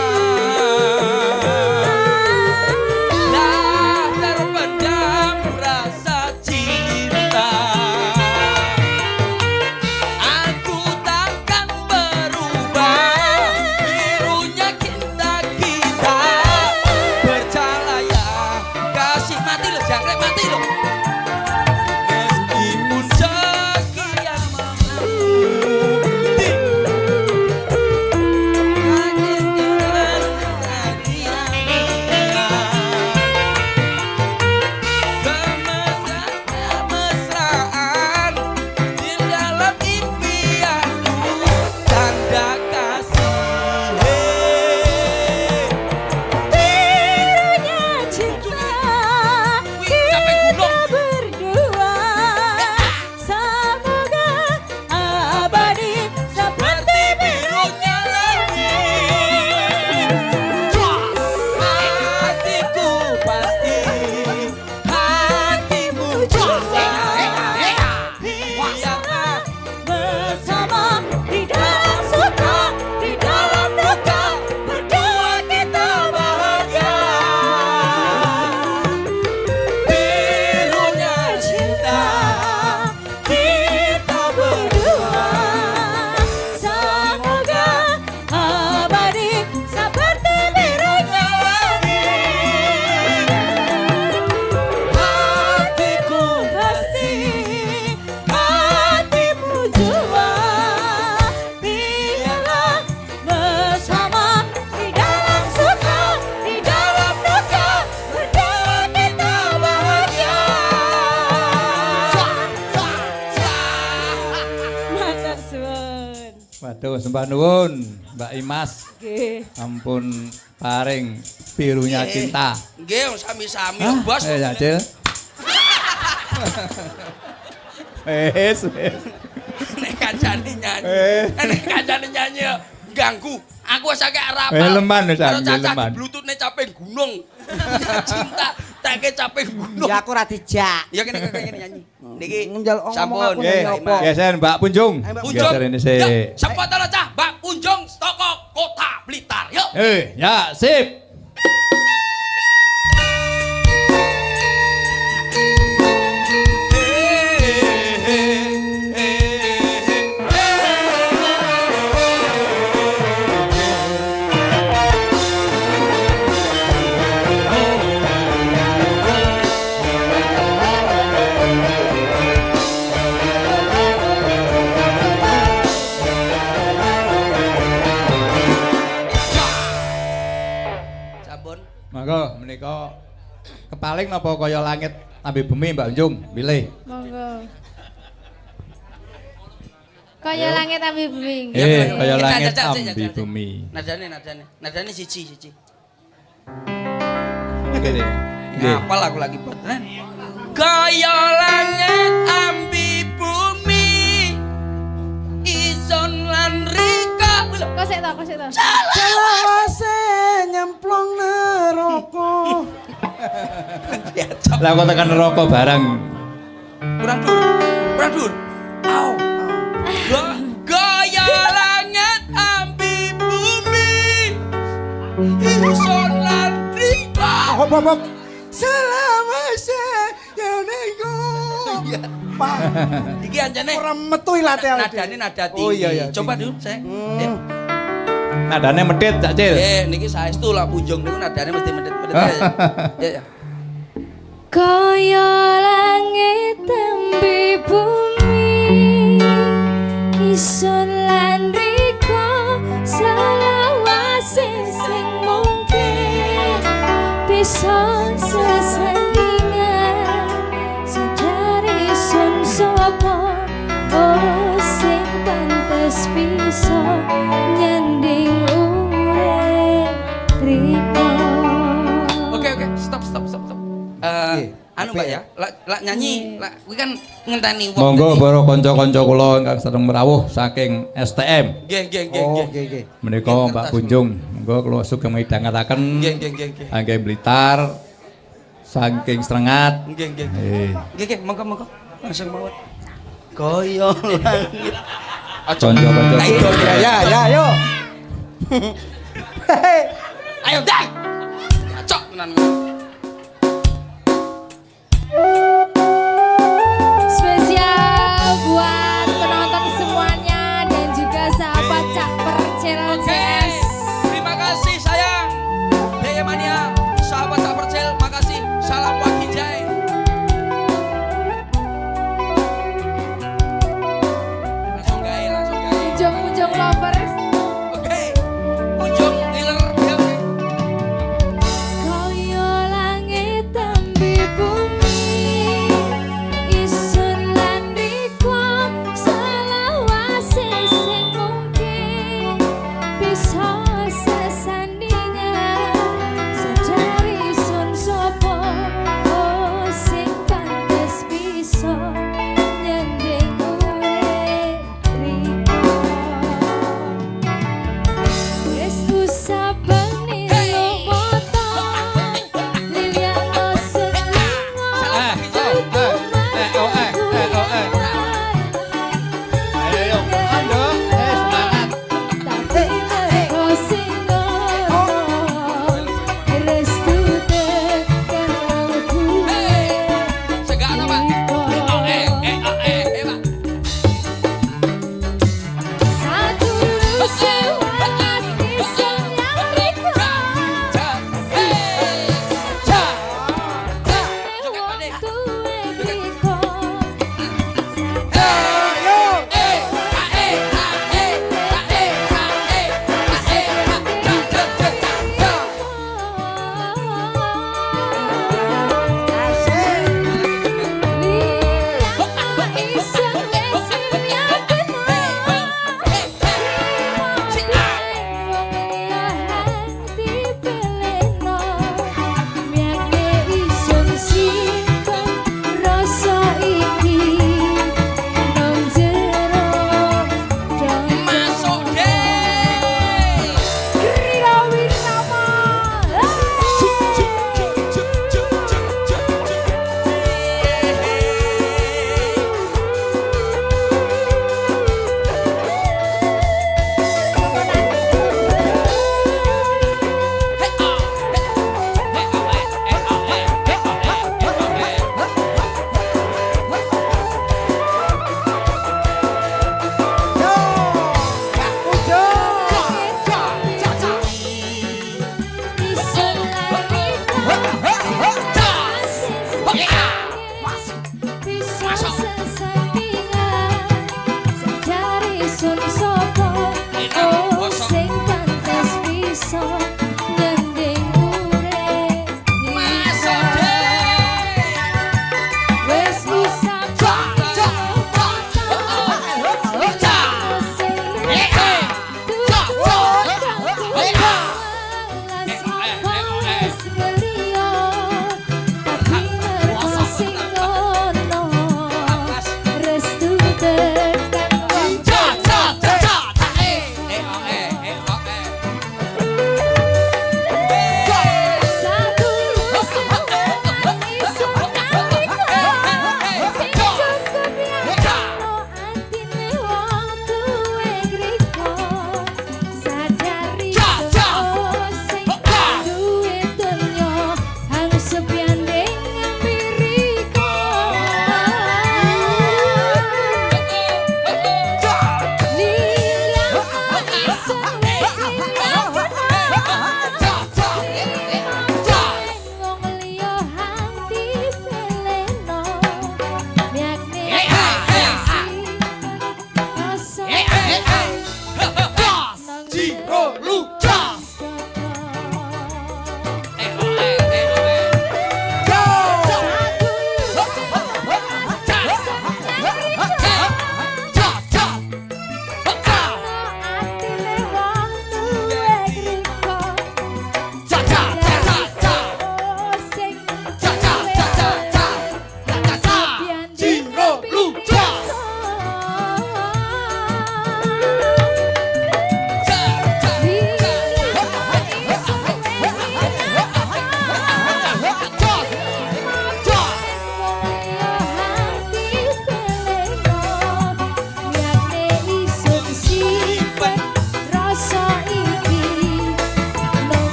dah terpendam rasa cinta, aku takkan berubah birunya cinta kita. Percayalah Aduh, sembah nuwun Mbak Imas. Nggih. Ampun paring birunya cinta. Nggih, sami-sami Hah? bos. Jacil. Wes. Nek kancane nyanyi. Nek kancane nyanyi ya ganggu. Aku wis akeh arep. Leman wis leman. Bluetooth-ne caping gunung. Cinta teke caping gunung. Ya aku ra dijak. Ya kene nyanyi. Niki Njaluk ngomong sampun. aku nyanyi apa? Geser Mbak Punjung. Punjung. Geser ini Ya, sih. sapa to cah? Mbak Punjung toko Kota Blitar. Yuk. Ya, sip. Sampun. Monggo menika kepaling napa kaya langit ambe bumi Mbak Punjung, pilih. Monggo. Kaya langit ambil bumi. Kaya Cak, langit cak, cak, ambi cak. bumi. Nadane siji. Ngene. Ngapal aku lagi beneran. Kaya langit ambi bumi ison lan rika. Kok sik to? Selawase nyemplung neraka. Lah kok tekan neraka barang. Kurang dur. Au. Gaya langit ambi bumi ison lan rika. Hop. Selawase nego. Pak, Iki anjane ora metu ilate awake. nadane nada tinggi. Oh iya. Coba dulu saya. Nadane medhit Cak Cil. Niki saestu lah Punjung niku nadane mesti medhit-medhit. Ya. Kaya langit tembe bumi isun lan riko selawase sing mungkin bisa sesandingan sejari sun sopo oh sing pantes bisa nyanding urip riko. Oke, stop. Anu Mbak ya, lak nyanyi, lak kuwi kan ngenteni wong. Monggo niki. para kanca-kanca kula ingkang sedeng merawuh saking STM. Nggih. Nggih. Menika Mbak Punjung, monggo kula sugeng midhangetaken. Nggih. Angge Blitar saking Srengat. Nggih. Eh, Monggo. Langsung mawon. Kaya langit. kanca-kanca. Lah, itu. Ya, yo. Ayo, Dang. Cok tenan. Spesial buat penonton semuanya dan juga sahabat Cak Percil Jazz. Terima kasih sayang. Daya Mania, sahabat tak percil, makasih. Salam Wakijai. Langsung gawe. Ujung-ujung lovers. Oke. Punjung dealer biar. Kaya langit tembe bumi isun lan riko selawase sing mungkin bisa sesandingan sejari sun sopo oh sing pantes bisa nyanding urip riko. Wis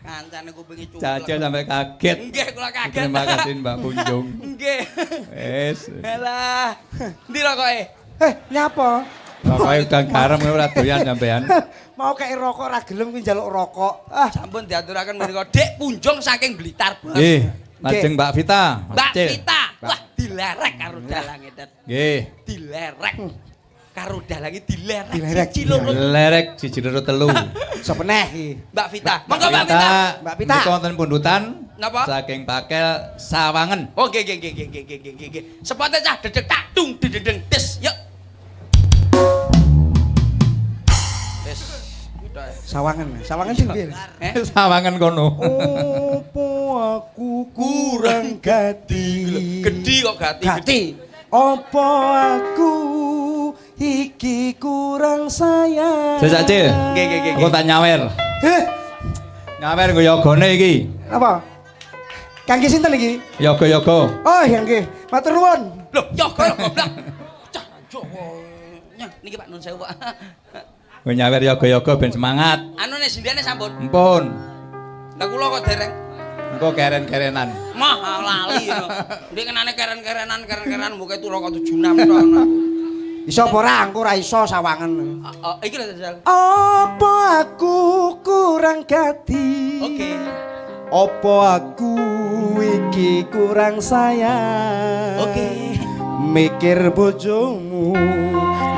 Kancane kupinge cungklek. Jajal sampai kaget. Nggih, kula kaget. Terima kasih Mbak Punjung. Nggih. Wes. Alah. Ndi rokoke? Nyapa? Pokoke udan garam ora doyan sampean. Mau kei rokok ora gelem kuwi njaluk rokok. Ah, Sampun diaturaken menika Dik Punjung saking Blitar, Bos. Nggih, lajeng Mbak Vita. Mbak Cil. Vita. Wah, dilerek karo dalange, Det. Nggih. Dilerek. Karo dalange dilerek. Dilerek. Siji loro. Lerek 1 loro 3. sepeneh iki. Mbak Vita. Monggo Mbak Vita. Mbak Vita. Menika wonten pundutan Napa? saking Pakel Sawangen. Oh, nggih nggih nggih nggih nggih nggih nggih. Sepote cah dedeg tak dung dedeng des. Yuk. Wis. Gitu ae. Sawangan sing piye? Eh? Sawangen kono. Opo aku kurang gati. Gedhi kok gati. Gati. Opo aku iki kurang sayang. Sesuk Cil. Nggih nggih nggih. Aku tak nyawer. Heh, Nyawer nggo yogane iki. apa? Kangge sinten iki? Yoga-yoga. Oh, ya nggih. Matur nuwun. Loh, yoga goblok. Cah Jawa. Nyah, niki Pak Nun sewu, Pak. Nggo nyawer yoga-yoga ben semangat. Anu nek sindene sampun. Ampun. Lah kula kok dereng. Engko keren-kerenan. Mah lali ngono. Ndek kenane keren-kerenan mbuke turu kok 76 tok ana. Iso apa ora? Aku ora iso sawangan. Iki lho Jal. Apa aku kurang gati? Oke. Apa aku iki kurang sayang? Oke. Mikir bojomu,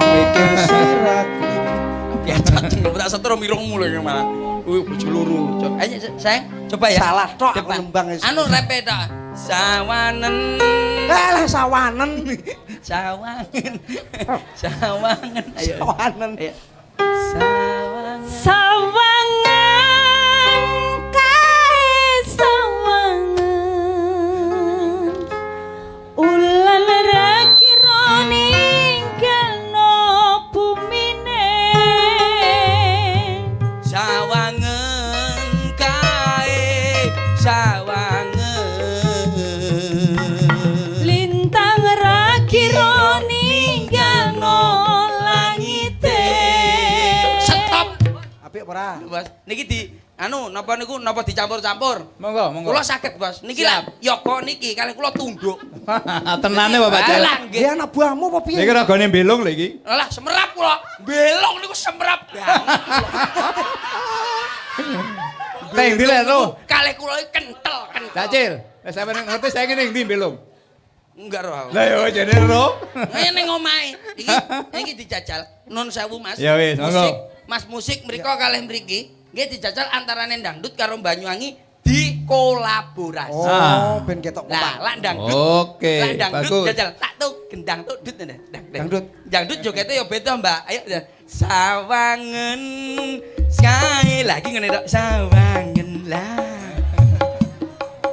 mikir siraku. Ya cacing tak setro mirungmu lho malah. Bojo loro. Ayo sayang, coba ya. Salah tok aku Coba. nembang wis. Anu repe tok. Sawanen. Alah sawanen. Sawangen. Sawangen. Ayo. Sawanen. Ayo. Sawangen. Sawangan kae sawangan ulan ra kira ninggalno bumine Sawangen kae sawangen lintang ra kira ninggalno langite. Stop. Apik apa ora? Bos, niki di anu napa niku napa dicampur-campur? Monggo, monggo. Kula saged, Bos. Niki lah yoga niki kalian kula tunduk. Tenane Bapak Cil. Alah, nggih. Dia anak buahmu apa piye? Iki regane belung lho iki. Alah, semerap kula. Belong niku semerap banget. Teng ndi lek ro? Kalih kula iki kentel. Cacil, wis sampeyan ngerti saya ngene ndi belung. Enggak roh. Lah yo jane ro. Ngene ning omahe. Iki dijajal. Nun sewu, Mas. Ya wis, monggo. Musik, Mas musik mriko kalih mriki nggih dijajal antarane dangdut karo Banyuwangi dikolaborasi. Oh, ben ketok Lah, kompak. lak dangdut. Oke, Lak dangdut bagus. jajal tak tuh gendang tuh dut ngene. Dangdut. Dangdut jogete ya beda, Mbak. Ayo. Sawangen sekali lagi ngene tok. Sawangen lah.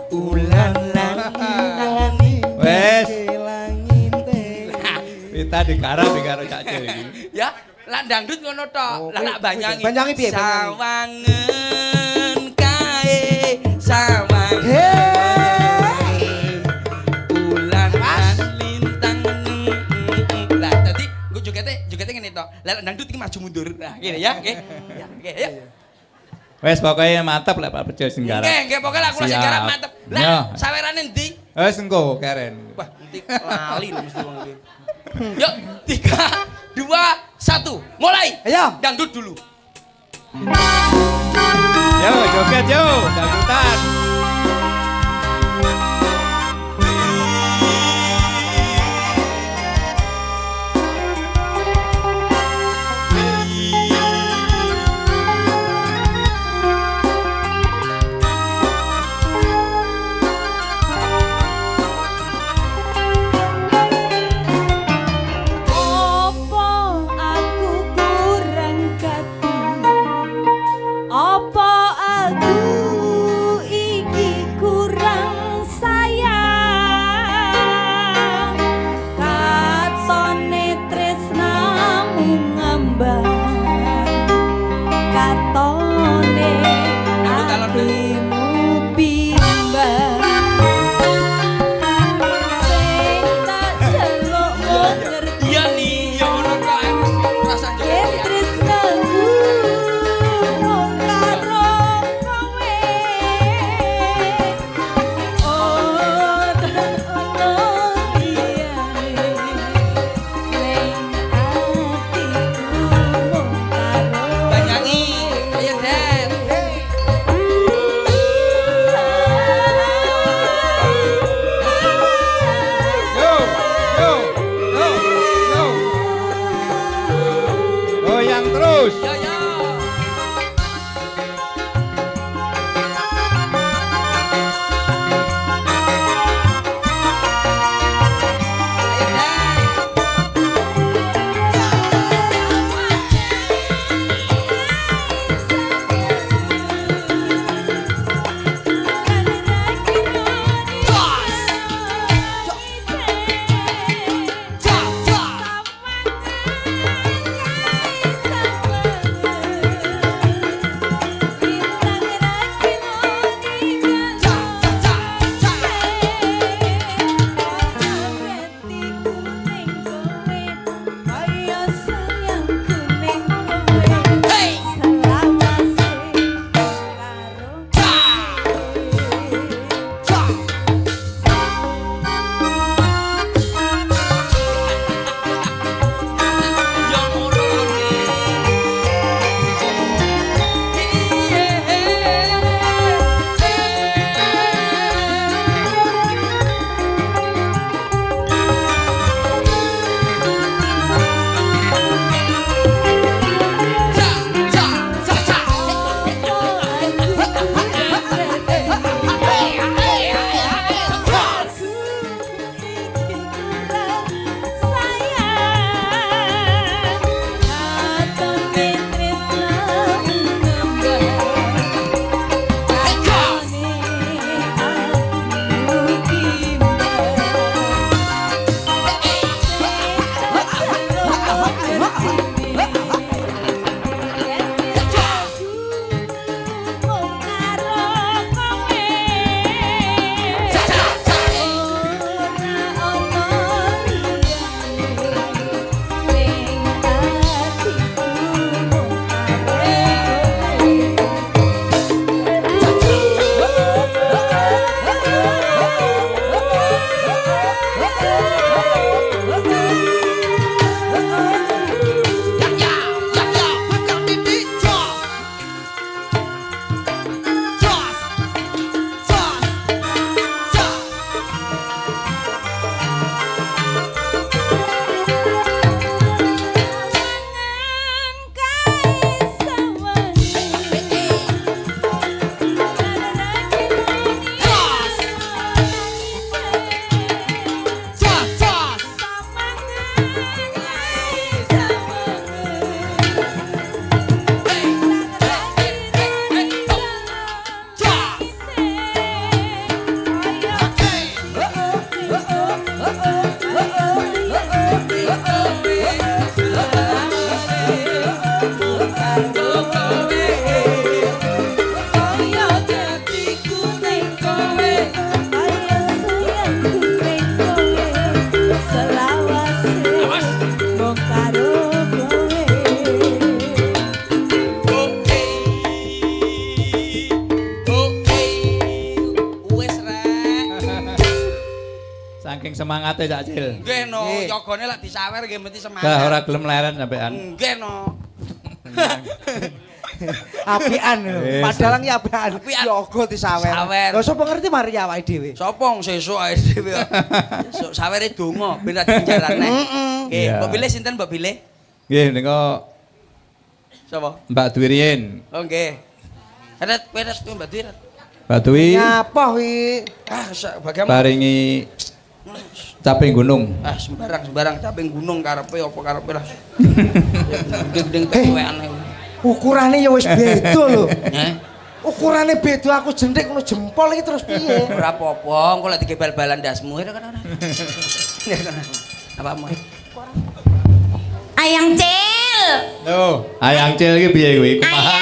Ulan langit. Wes, Langite. kita digarap karo Cacil iki. Ya, lak dangdut ngono tok. Oh, Lah lak Banyuwangi. Banyuwangi piye, Banyuwangi? Sawangen kae sawangen. Ulan lan lintang. Lah tadi nggo jogete ngene tok. Lah lak dangdut iki maju mundur. Nah, ngene ya, nggih. Ya, nggih, ya. Wes pokoke mantep lek Pak Bejo sing garap. Nggih, nggih pokoke lak kula sing Siap. garap mantep. Ya. Lah sawerane ndi? Wes engko keren. Wah, nanti lali lho mesti wong iki. Yuk, 3, 2, 1, mulai. Ayo. Dangdut dulu. Yo joget yo, dangdutan. Apa aku kurang gati? Apa aku Saking semangate Cak Cil. Nggih no, Nggih. yogane lak disawer nggih mesti Dah semangat. ora gelem leren sampean. Nggih no. Apian lho. Wis. Padahal ki apian. Apian. Yoga disawer. Sawer. Lho sapa ngerti mari awake dhewe. Sopo wong sesuk ae dhewe. Sesuk sawere donga ben ra dijarane. Nggih, Iya. mbok pilih sinten mbok pilih? Nggih menika Sapa? Mbak Dwi riyen. Oh nggih. Eret Mbak Dwi. Mbak Dwi Nyapa wi? Ah, bagaimana? paringi caping gunung. Ah, sembarang caping gunung karepe apa karepe lah. Gede-gede tuwekan. Ukurane ya wis beda lho. Heh. Ukurane beda aku jendhek ngono jempol iki terus piye? Ora apa-apa, engko lek dikebal-balan dasmu itu kan ora. Apa mau? Ayang Cil. Loh, ayang Cil iki piye kuwi? Kumaha?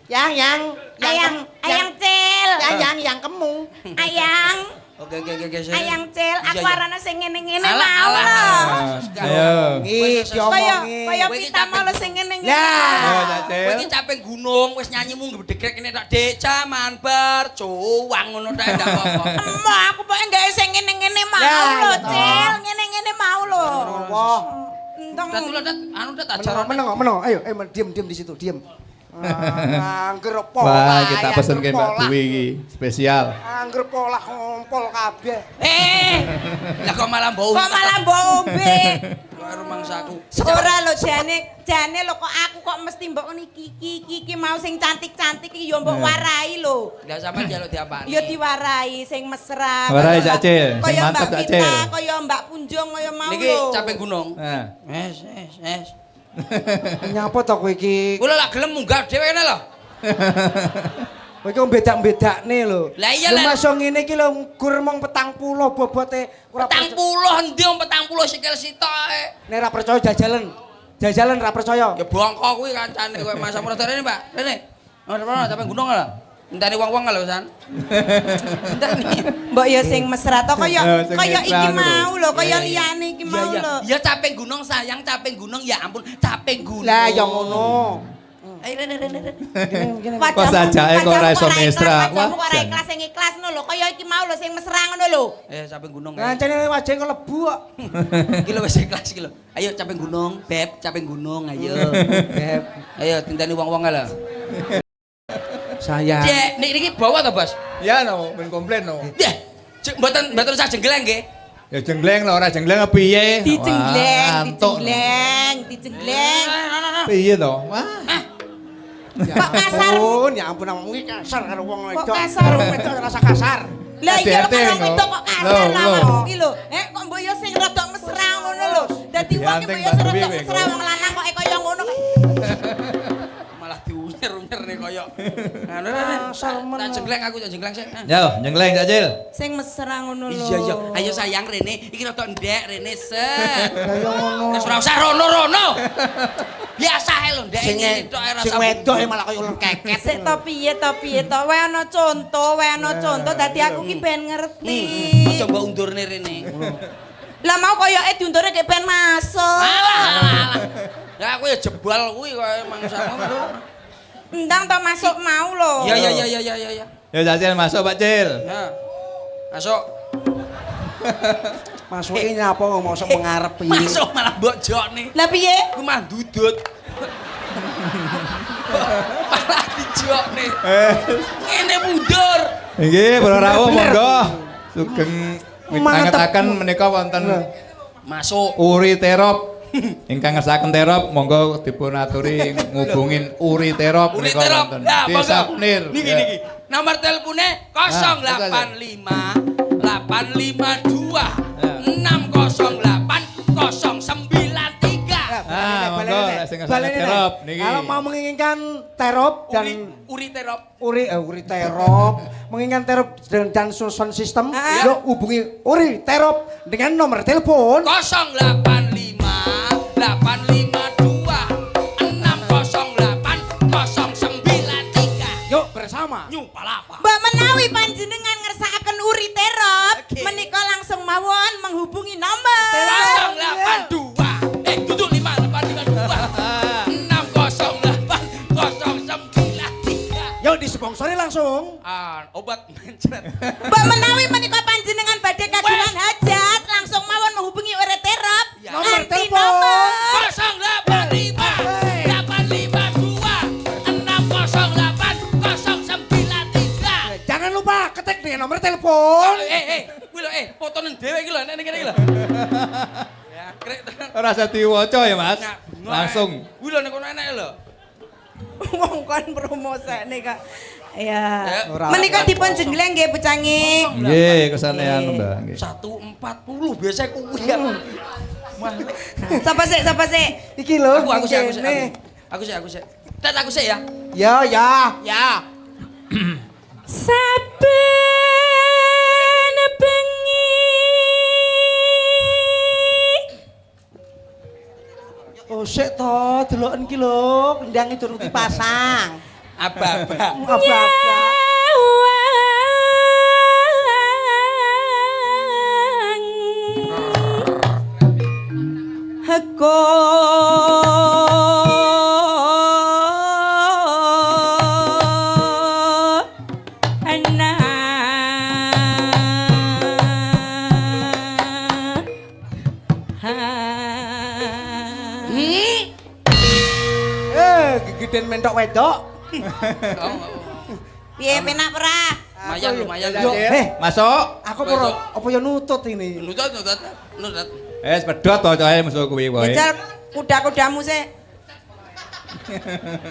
Ayang. Ayang Cil. yang kemung. Oke. Ayang. Ayang Cil, aku arane sing ngene-ngene mau lho. Ayo. Iki Kaya diomongi. kita mau lho sing ngene-ngene. Ayo Cak Kowe iki Cil. caping gunung wis nyanyimu gedhegrek kene tok Dik jaman bar cuwang ngono tok ndak apa-apa. Emok aku pokoke gawe sing ngene-ngene mau Ya, lho, ya. Cil. Ngene-ngene mau lho. Wah. Entong. Dat lho dat anu dat ajaran. Meneng. Ayo, diam di situ, diam. Angger pola. Wah, kita pesen ke Mbak Dwi iki spesial. Angger pola ngompol kabeh. Lah kok malah bau. Kok malah mbok ombe? karo mangsaku. Ora lho jane lho kok aku kok mesti mbok ngene iki mau sing cantik-cantik iki ya mbok warai lho. Lah sampean njaluk diapani? Ya diwarai sing mesra. Warai, Cak Cil. Sing Kaya mantep, Mbak Cak Vita, Cil. kaya Mbak Punjung kaya mau Niki lho. caping gunung. Nah. Wes. Nyapa to kowe iki? Kula lak gelem munggah dhewe kene lho. Kowe iki bedak-bedakne lho. Lah iya, Lho lah. masuk ngene iki lho gur mong 40 bobote ora 40 endi wong 40 sikil sitok ae. Nek ora percaya jajalan. Jajalan ora percaya. Ya bongko kuwi kancane kowe Mas Amro rene, Pak. Rene. Ono caping gunung lho. Entane wong-wong lho, San. Entane. Mbok ya sing mesra to kaya Sing kaya iki netral lho. mau lho, kaya Iya, iya. liyane iki mau Iya, lho. iya caping gunung sayang, caping gunung ya ampun, caping gunung. Lah ya ngono. Ayo rene. Kok sajake kok ora iso mesra. Wah, kok ora Jan. ikhlas sing ikhlas ngono lho, kaya iki mau lho sing mesra ngono lho. Caping gunung. Ngancane wajah kok lebu kok. Iki lho wis ikhlas iki lho. Ayo caping gunung, Beb, caping gunung ayo. Beb, Ayo tintani wong-wong lho. saya. Dek, niki bawa to, Bos? Ya no, ben komplain no. Ya, mboten usah jenggleng nggih. Ya jengleng lho, ora jengleng piye? Dijengleng, Wah, dijengleng. Piye to? Wah. Kok kasar? Ya ampun awakmu iki kasar karo wong Kok wedok. kasar? Wong wedok rasa kasar. Lah iya Hati-hati, kalau no. wedok kok kasar Loh, lah loh. awakmu iki lho. Kok mbok yo sing rada mesra ngono lho. Dadi wong iki mbok yo Dianting, rada Mbak Dewi, mesra kok. wong lanang kok kaya ngono. Malah diunyer-unyer nih koyo. Anu Asal men. tak jenggleng aku tak jenggleng sik. Yo, jengleng Cak Cil. Sing mesra ngono lho. Iya. Ayo sayang Rene, iki rada ndek Rene set. Lah ya ngono. Wis ora usah rono-rono. Biasa ae lho ndek Sing ngene tok ae sing rasa. wedok malah kaya lengkeket. Sik to piye to. Wae ana contoh dadi aku ki ben ngerti. Aja mbok undurne Rene. Lah mau koyoke diundure ki ben masuk. Alah. Ya aku ya jebal kuwi koyo mangsamu. Ndang to masuk mau lho. Iya. Yo Cak Cil masuk Pak Cil. Ya. Masuk. Masuke nyapa ngomong sok mengarep iki. Masuk malah mbok jokne. Lah piye? Ku mah dudut. Malah dijokne. Ngene mundur. Nggih, para rawuh monggo. Sugeng mitangetaken menika wonten Masuk. Uri Terop. Ingkang ngersaken terop monggo dipun aturi ngubungin Uri Terop Uri menika terop. wonten Nah, Desa monggo. Kunir. Niki. Ya. Nomor teleponnya 085 852 608 093. Ah, monggo sing ngersaken terop niki. Kalau mau menginginkan terop dan Uri terop. Uri terop, menginginkan terop dan susun sistem, Ah. yuk hubungi Uri terop dengan nomor telepon 085 852 608 093. yuk bersama. Nyupalapa. Mbak menawi panjenengan ngersakaken Uri Terop, Oke. menika langsung mawon menghubungi nomor 082 duduk 5852 608 093. Yuk disponsori langsung. Obat mencret. Mbak menawi menika panjenengan badhe kagungan hajat fotonen dhewe iki lho, nek kene iki lho. Ya, krek. Ora usah diwaca ya, Mas. Nah, Langsung. Kuwi lho nek kono enak lho. Wong kon promosekne kok. Ya. Ora. Menika dipun jenggleng nggih Pucangi. Nggih, kesanean Mbak. Nggih. 140 biasa kuwi ya. Sapa sik? Iki lho. Aku sik. kene. Aku sik. Tet aku sik ya. Ya, ya. Ya. Saben bengi Oh, sik to, deloken ki lho, kendang durung dipasang. Aba-aba. Aba-aba. Heko Gegeden mentok wedok. piye penak ora? Lumayan. Yo, Masuk. aku apa ya nutut ini? Nutut. Wes pedhot to coe musuh kuwi wae. Jajal kuda-kudamu sik.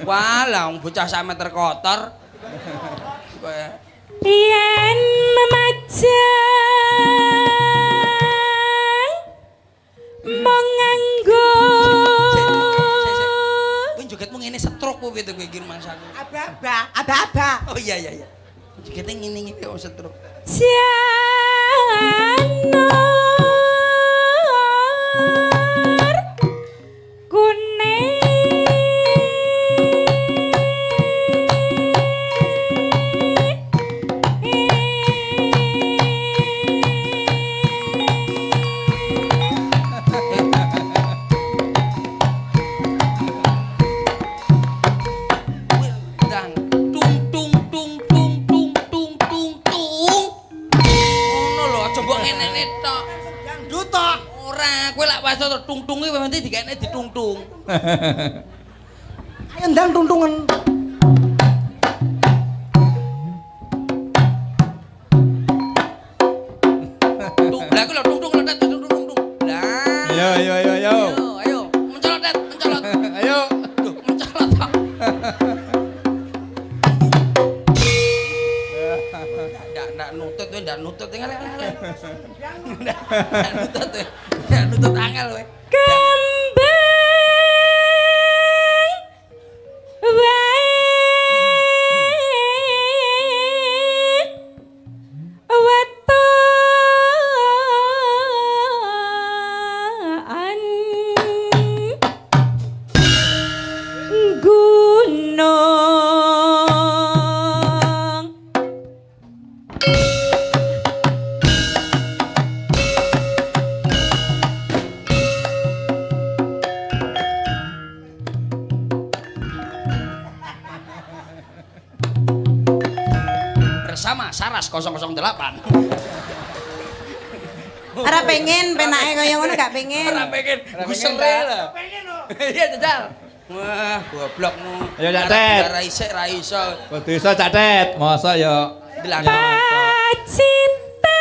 Wah, lah wong bocah sak meter kotor. yen memajang menganggo Kowe jogetmu ngene stroke po piye to kowe iki mangsaku. Aba-aba. Oh iya. Jogete ngene kok stroke. Janur kuning Dang tung. Ngono lho, aja mbok ngene tok. Dangdut tok. Ora, kowe lak pas tung-tungi mesti dikene ditungtung. Ayo ndang tuntungan. Lah aku lho tung-tung lho tet tung. Lah. Ayo. Ayo, mencolot tet, mencolot. Ayo. Duh, mencolot tok. Ndak nutut kowe, ndak nutut tinggal. Ndak nutut angel kowe. kembang wae wetan gunung Bersama Saras 008. Ora pengen penake kaya ngono gak pengen. Ora pengen gusere lho. Pengen lho. Iya jajal. Wah, goblokmu. Ayo, Cak Tet. Ra isik ra iso. Kudu iso Cak Tet. Masa ya Bilang. Pacita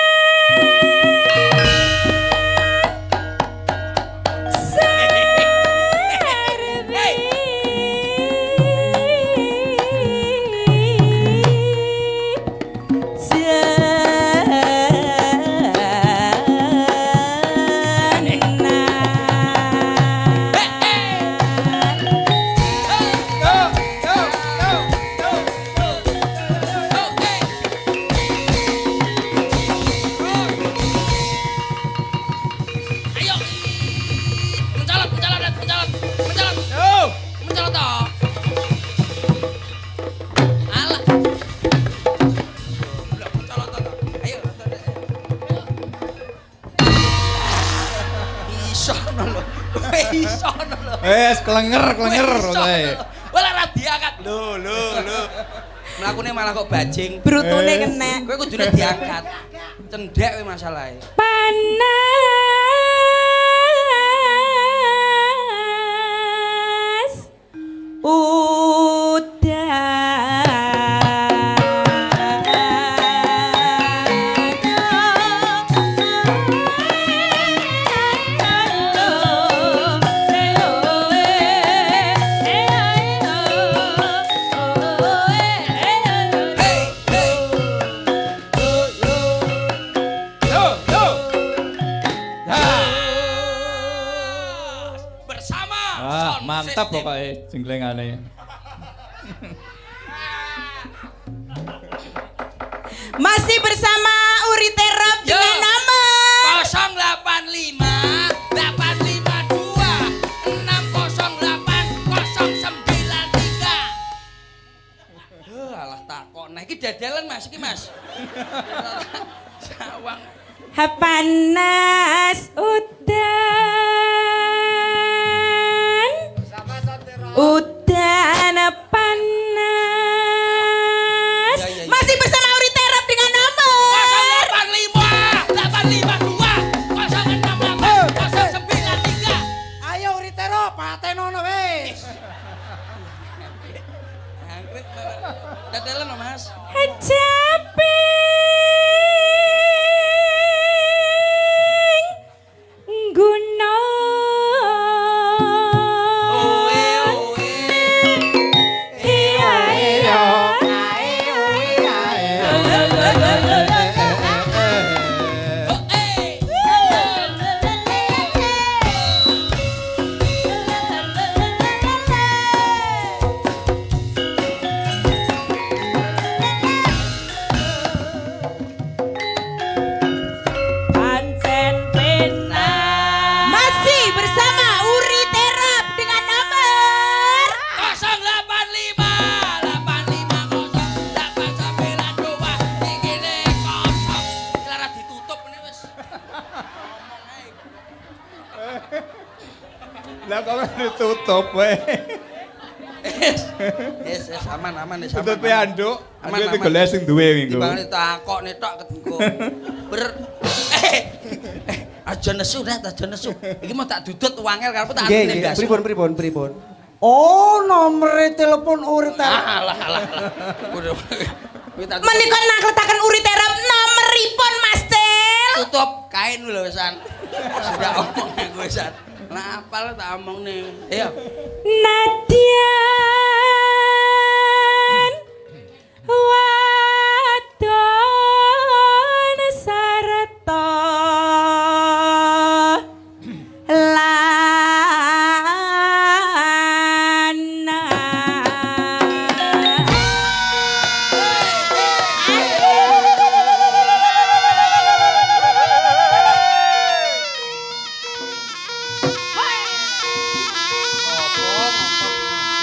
Ayo. Mencolot. Mencolot toh. Alah. Goblok mencolot toh. Ayo. Isono lho. Isono lho. wes klenger wae. Wala ra diangkat. Lho. Mlakune malah kok bajing. Brutune kena. Kowe kudune diangkat. Cendhek kowe masalahe. panas udan Mantap pokoknya jenglengane. Masih bersama Uri Terap Yo. dengan nomor 085 852 608 093. Alah takok. Nah iki dadelan Mas iki Mas. Sawang. Panas udan udan panas. Ya, ya, ya. Masih bersama Uri Terap dengan nomor 085 852 068 093. Ayo Ritero, patenono wis. Angkrit dadelan Mas. Japing gunung. Oe oe. Iya iya. Pancen pena. Masih bersama Uri Terap dengan nomor 085 850 892 ingine kosong. Lara ditutup ini wis. Ngomong ae. Lah kok ditutup wae. Yes, aman wis aman. Tutupe anduk. Aman, Ayo aman. digolek sing duwe wingi. Timbangane takok netok ketengko. Aja nesu dah, aja nesu. Iki mau tak dudut wangel karepku tak Nggih, antine nggih. mbas. Pripun? Oh, nomor telepon Uri Terap. Alah. Udah. Kuwi tak menika nakletaken Uri Terap nomoripun Mas Cil. tutup kain lho wisan. Sudah omong gue wisan. Lah apal tak omong nih. Ayo. Nadian wadon sarta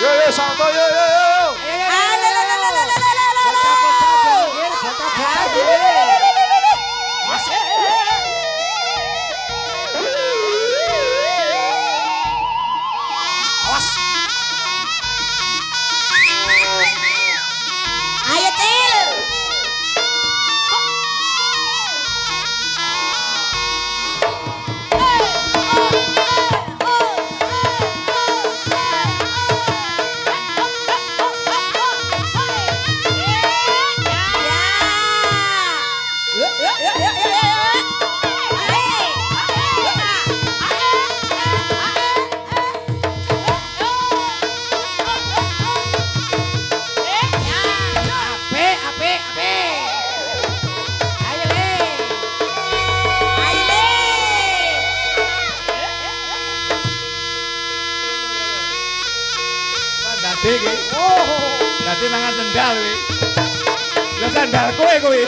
Yo santai yo. Ayo Cil. Dadi iki. Dadi mangan sendal kuwi. Lah sandal kowe kuwi.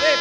Sip.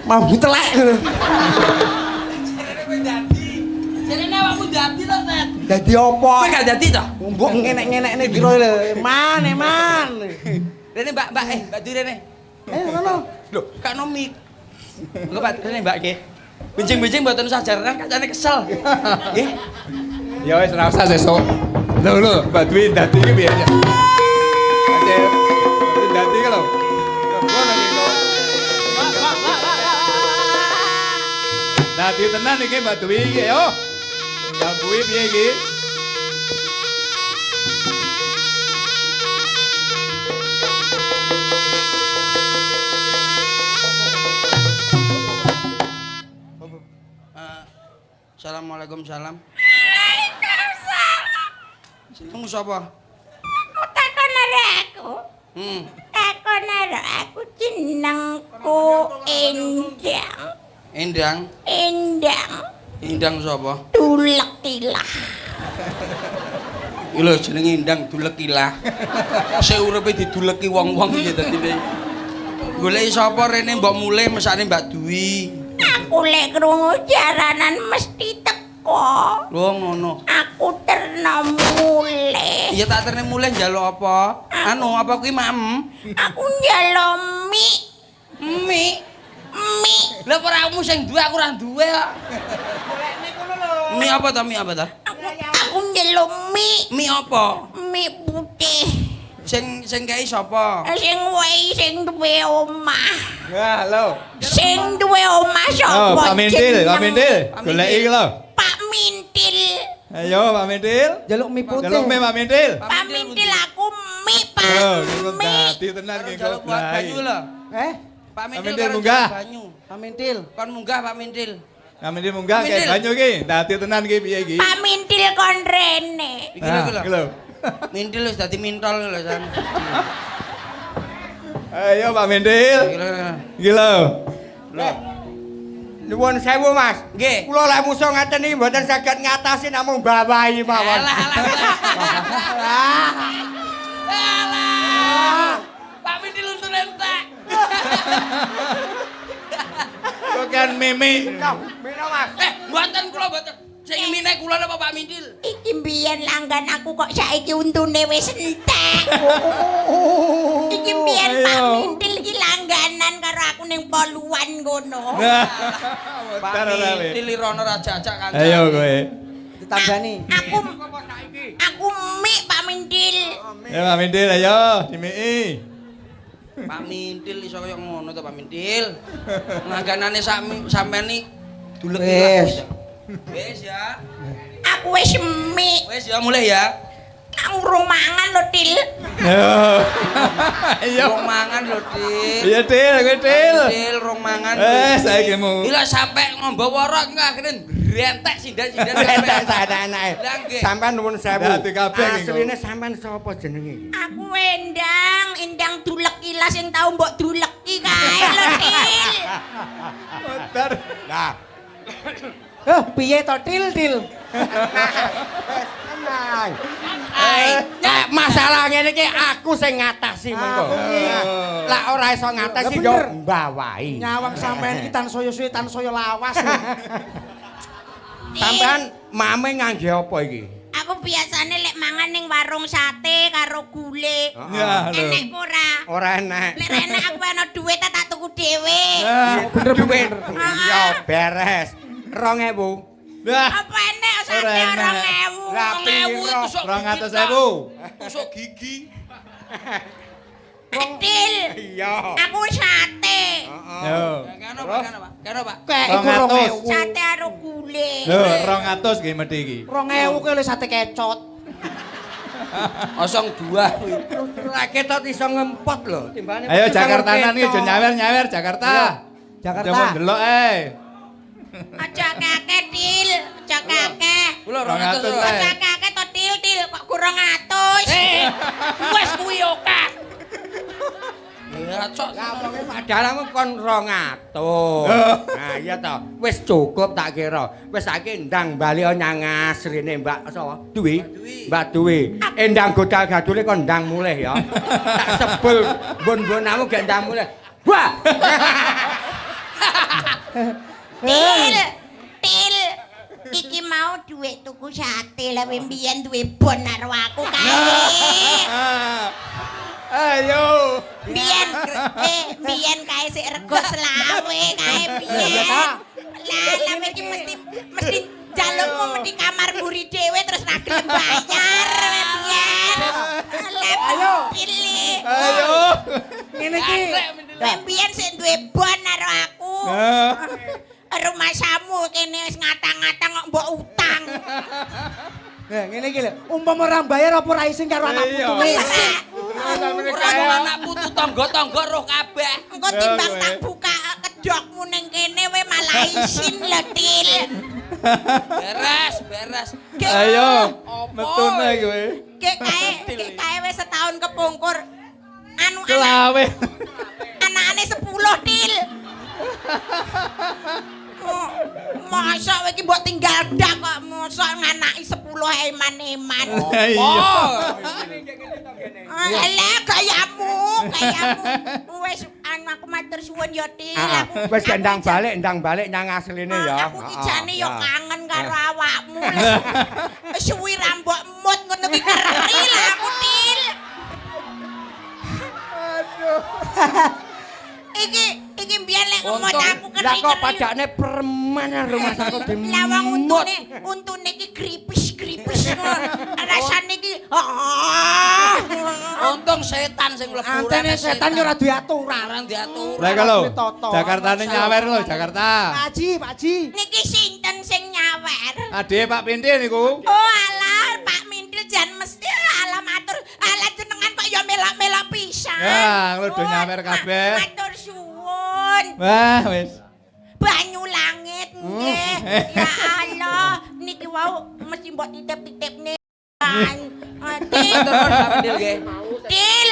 Mambu telek ngono. Jarene awakmu dadi to, Tet. Dadi apa? Kowe gak dadi to? Mbok ngenek-ngenekne piro lho. Man. Rene Mbak, Mbak Dwi rene. Ngono. Lho, kak nomik. Engko Pak rene Mbak nggih. Bincing-bincing mboten usah jaran kancane kesel. Nggih. Ya wis ora usah sesuk. Lho, Mbak Dwi dadi iki piye ya? Aceh. Dadi ki lho. Ngono iki kok. Dadi tenan iki Mbak Dwi iki yo. Gambui piye iki? Assalamualaikum salam. Jenengmu sapa? Takon aku. Takon aku jenengku Endang. Endang. Endang. Endang sapa? Tulekilah. Iki lho jenenge Endang Dulekilah. Sing uripe diduleki wong-wong iki dadine. Goleki sapa rene mbok mulih mesane Mbak Dwi. Aku lek krungu jaranan mesti teko. Lho ngono. Aku terno mulih. Iya tak terne mulih njaluk apa? Anu apa kuwi mak? Aku njaluk mie. Mie. Mie. Lah ora kamu sing duwe aku ora duwe kok. Mie apa ta? Mie apa ta? Aku njaluk mie. Mie apa? Mie putih. Sing kei sapa? Sing wehi sing duwe omah. Wah, lho. Sing duwe omah Oh, sapa? Pak Mintil, Pak Mintil. Goleki iki lho. Pak Mintil. Ayo Pak Mintil. Jaluk mie putih. Jaluk mie Pak Mintil. Pak Mintil aku mie, Pak. Oh, niku Mie. dadi tenan Karo iki jaluk kok. buat banyu lho. Pak Mintil Mintil karo munggah. jaluk banyu. Pak Mintil. Kon munggah Pak Mintil. Pak Mintil munggah Pak kayak Mintil. banyu iki. Dadi tenan iki piye iki? Pak Mintil kon rene. Iki lho iki Iki lho. lho. Mintil wis dadi mintol lho San. Ayo Pak Mintil. Iki lho. Iki lho. Lho. Nuwun sewu Mas. Nggih. Kula lek musuh ngaten iki mboten saged ngatasi namung bawahi mawon. Alah alah. Alah. Pak Mintil untuk entek. Kok kan mimi. Mino Mas. Mboten kula mboten. Sing mine kula napa Pak Mintil? Iki mbiyen langgan aku kok saiki untune wis entek. Iki mbiyen Pak Ayo. Mintil iki langganan karo aku ning poluan ngono. Nah. Pak Bentar ora we. Mintil irono raja-ajak kancane. Ayo kowe. Ditandani. Aku mie Pak Mintil. Ya Pak Mintil ayo dimii. Pak Mintil iso kaya ngono to Pak Mintil. Langganane sampean iki dulek Wis. Wis ya. Aku wis mie. Wis ya mulai ya. Aku urung mangan lho, Til. Yo. Ayo. Rong mangan lho, Dik. Iya Til, kowe Til. Til rong mangan. Saiki mu. Gila sampe ngombo worok akhirnya brentek sindan-sindan. Entek sadanake. Lah nggih. Sampeyan nuwun sewu. Dadi kabeh iki, kok. Asline sampeyan sapa jenenge iki? Aku Endang duleki lah sing tau mbok duleki kae lho, Til. Bentar. Lah, Piye to Til? tenang. Nek masalah ngene iki aku sing ngatasi mengko. Lah ora iso ngatasi Lah yo bener. mbawahi. Nyawang sampean iki tansaya suwe tansaya lawas. Sampeyan mame ngangge apa iki? Aku biasane lek mangan ning warung sate karo gule. Ya, lho. Enek ora? Ora enek. Lek enek aku ana dhuwit tak tuku dhewe. Duit. Ah. Yo beres. 2000. Nah, Apa enek sate Ora enek. 2000? Lah, 2000 itu sok 200.000. tusuk gigi. Til. Iya. Aku sate. Yo. Kano Pak? Kano Pak? Kayak iku 200. 2000. Sate karo gule. Lho, 200 nggih medhi iki. 2000 kuwi lho sate kecot. 02 kuwi. Lah ketot iso ngempot lho. Timbane Ayo iso Jakartanan iki ngeketot. aja nyawer-nyawer Jakarta. Jakarta. Coba delok Aja kakek Til, aja kakek. Kula 200 200. wae. Aja kakek to Til kok kurang 200. Wes kuwi oka. Ya cok. Lah wong padahal kon 200. Nah iya to. Wis cukup tak kira. Wis saiki ndang bali nyang asline Mbak sapa? Dwi. Mbak Dwi. Endang godal gadule kon ndang mulih ya. Tak sebul mbon-mbonamu gek ndang mulih. Wah. Til. Til. Iki mau duit tuku sate lah mbiyen duwe bon karo aku kae. Ayo. Biyen kae sik rego selawe kae biyen. Lah iki mesti jalukmu mesti kamar mburi dhewe terus ra gelem bayar biyen. Ayo pilih. Ayo. Ngene iki. Biyen sik duwe bon karo aku. Rumah samu kene wis ngatang-ngatang kok mbok utang. Ngene iki lho, umpama ora bayar apa ra isin karo anak putu. Ora kok anak putu tangga-tangga roh kabeh. Engko timbang tak buka kedokmu ning kene we malah isin lho, Til. Beres. Ayo. Metune kowe. Kek kae wis setahun kepungkur. Anu Kelawe. anakane 10, Til. Masa kowe iki mbok tinggal dak kok mosok nganaki 10 eman-eman. Alah gayamu. Wis aku matur suwun ya Til. Wis ndang balik nyang asline ya. Aku iki jane ya kangen karo awakmu. Wis suwi ra mbok mut ngono iki keri lah aku Til. Aduh. Iki mbiyen lek ngemot aku keri. Lah kok pajakne permen rumah saku dimut. Lah wong untune iki gripis rasane iki. Untung setan sing mlebu. Antene setan yo ora duwe aturan. Ora diatur. Lah kalau Jakartane nyawer lho, Jakarta. Pak Haji. Niki sinten sing nyawer? Ade Pak Pintil niku. Oh alah Pak Mintil jan mesti alah matur. Alah jenengan kok ya melak-melak pisan. Ya, lu do nyawer kabeh. Matur suwun. Wah, wis. Banyu langit nggih. Ya Allah, niki wau mesti mbok titip-titipne. Til.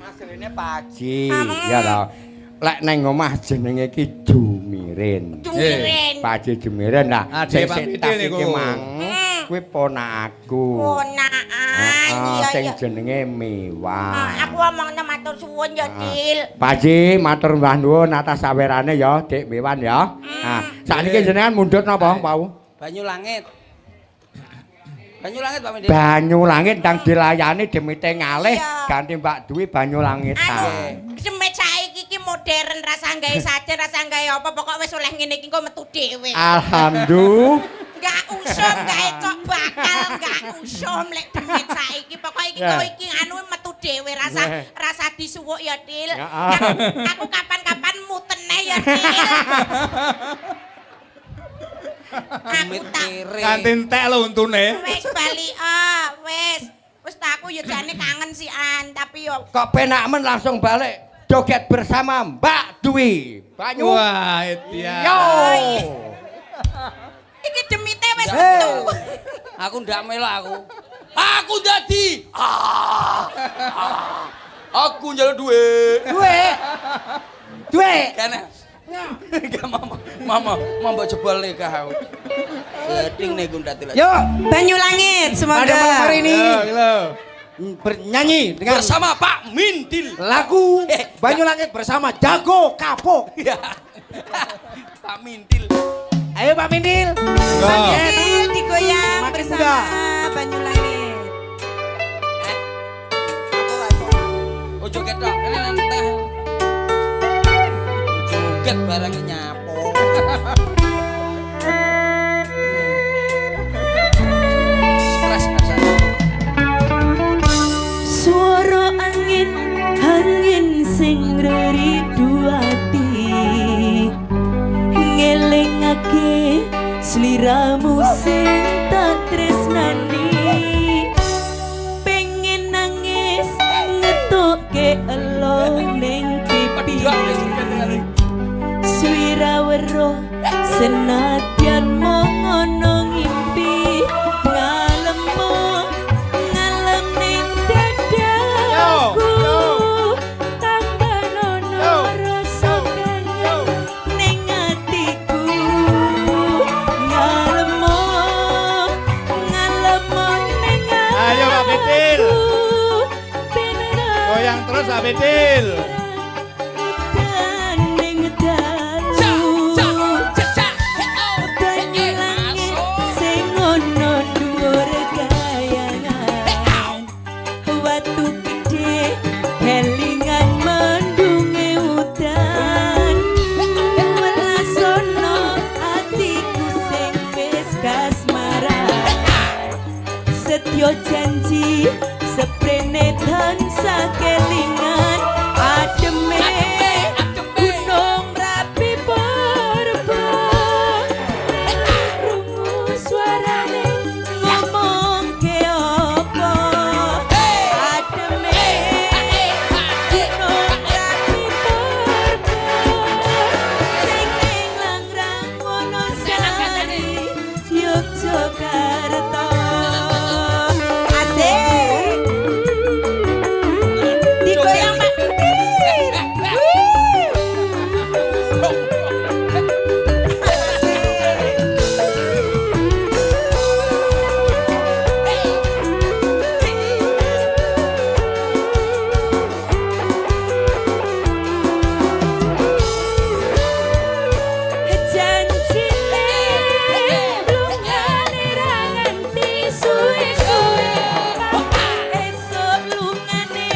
Asline Paji. Ya to. Lek nang omah jenenge iki Jumirin. Jumirin. Paji Jumirin. Nah, Ade Pak Pintil niku. Kuwi ponakku. Ponakan. Sing jenenge Mewah. Aku omongna matur suwun ya, Til. Paji matur mbah nuwun atas sawerane ya, Dik Mewan ya. Nah, sakniki jenengan mundhut napa, Pak? Banyu langit Pak Mendil. Banyu langit ndang dilayani demite ngalih Iya. ganti Mbak Dwi banyu langit. Anu, semet saiki iki modern rasa gawe sajen, rasa gawe apa pokok wis oleh ngene iki engko metu dhewe. Alhamdulillah. Enggak usum gawe cok bakal, enggak usum lek demit saiki pokok iki kok iki anu metu dhewe rasa disuwuk ya, Til. Aku kapan-kapan mutene ya, Til. Aku tak Kanthi entek lho untune. wis bali wis tak aku ya jane kangen sian tapi yo Kok penak men langsung balik joget bersama Mbak Dwi. Banyu. Wah, Edia. Yo. iki demite wis metu. Aku ndak melok aku. Aku dadi. Aku njaluk duit. Duwe. Kene. Enggak mama mbok jebol nikah aku. Seding niku dadi lho. Yuk, Banyu langit pada malam semoga. hari ini Lho. bernyanyi dengan Bersama Pak Mintil. lagu Banyu Langit bersama Jago Kapok. Ya. Pak Mintil. Ayo Pak Mindil. Banyu digoyang Makin bersama muda. Banyu langit. Oh joget tok. Kene nenteh. Joget barang nyapo. Stres rasane. Suara angin sing ngridu ati ngelingake sliramu sing tak tresnani pengen nangis ngetoke elo ning pipi Suwirawero senadyan mongono ngimpi ngalemu ngalem ning dadaku tambah nono rasa kangen ning atiku ngalemu ning Ayo, Pak Betil. atiku Goyang terus Pak Betil. ning dalu Seprene tansah kelingan ademe gunung Merapi purba rungu suarane ngomong ke apa ademe gunung Merapi purba sing ning Langrang Wonosari Yogyakarta asik digoyang Pak janjine lungane ra nganti suwe-suwe esuk lungane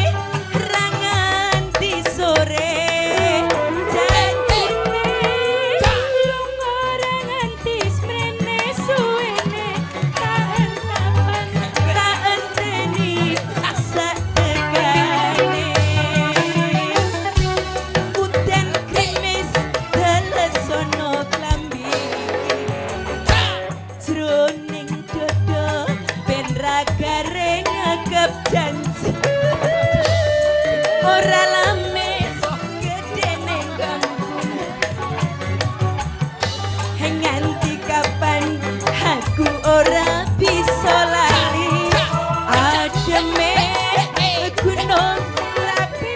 ra nganti sore janjine lunga ra nganti sprene suwene kaen tak enteni satekane Uten krimis dalesono klambi jroning dodo ben ra gareng ngagep janji ora lames gedene ganggu nganti kapan aku ora bisa lali ademe gunung Merapi